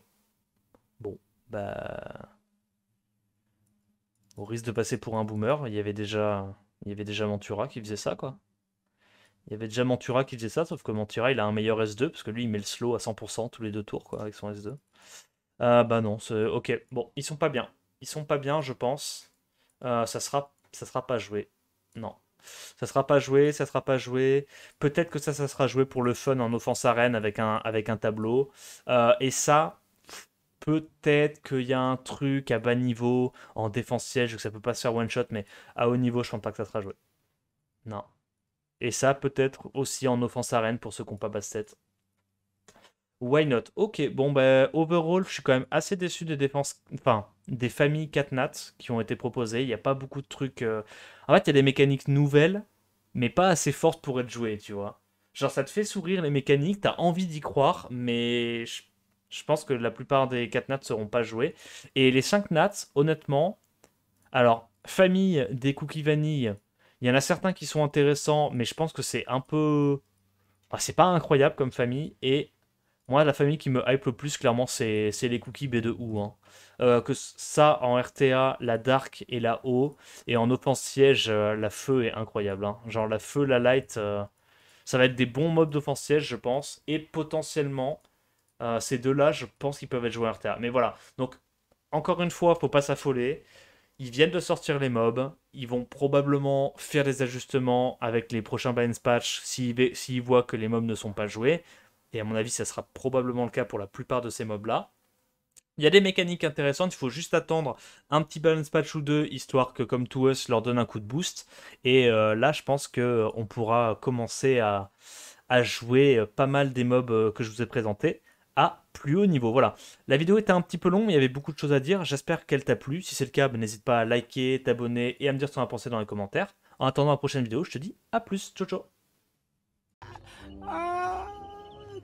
Bon, bah. Au risque de passer pour un boomer, il y avait déjà Mantura qui faisait ça, quoi. Il y avait déjà Mantura qui faisait ça, sauf que Mantura il a un meilleur S2, parce que lui il met le slow à 100% tous les 2 tours, quoi, avec son S2. Ah bah non, ok. Bon, ils sont pas bien. Ils sont pas bien, je pense. Ça sera pas joué. Non. Ça sera pas joué, ça sera pas joué. Peut-être que ça sera joué pour le fun en offense arène avec un tableau. Et ça, peut-être qu'il y a un truc à bas niveau, en défense siège, que ça peut pas se faire one shot, mais à haut niveau, je pense pas que ça sera joué. Non. Et ça, peut-être aussi en offense arène pour ceux qui n'ont pas Bastet. Why not? Ok, bon, bah, overall, je suis quand même assez déçu des défenses, enfin, des familles Catnat qui ont été proposées. Il n'y a pas beaucoup de trucs. En fait, il y a des mécaniques nouvelles, mais pas assez fortes pour être jouées, tu vois. Genre, ça te fait sourire les mécaniques, t'as envie d'y croire, mais je pense que la plupart des Catnats ne seront pas joués. Et les 5 Nats, honnêtement, alors, famille des cookies vanille, il y en a certains qui sont intéressants, mais je pense que c'est un peu. Enfin, c'est pas incroyable comme famille. Et moi, la famille qui me hype le plus, clairement, c'est les cookies B2O, hein. Que ça, en RTA, la Dark et la O. Et en offense siège, la Feu est incroyable, hein. Genre, la Feu, la Light, ça va être des bons mobs d'offense siège, je pense. Et potentiellement, ces deux-là, je pense qu'ils peuvent être joués en RTA. Mais voilà. Donc, encore une fois, faut pas s'affoler. Ils viennent de sortir les mobs. Ils vont probablement faire des ajustements avec les prochains balance patch s'ils voient que les mobs ne sont pas joués. Et à mon avis, ça sera probablement le cas pour la plupart de ces mobs-là. Il y a des mécaniques intéressantes, il faut juste attendre un petit balance patch ou deux, histoire que, comme To Us, leur donne un coup de boost. Et là, je pense qu'on pourra commencer à jouer pas mal des mobs que je vous ai présentés à plus haut niveau. Voilà. La vidéo était un petit peu longue, mais il y avait beaucoup de choses à dire. J'espère qu'elle t'a plu. Si c'est le cas, ben, n'hésite pas à liker, t'abonner et à me dire ce que tu en as pensé dans les commentaires. En attendant la prochaine vidéo, je te dis à plus. Ciao ciao.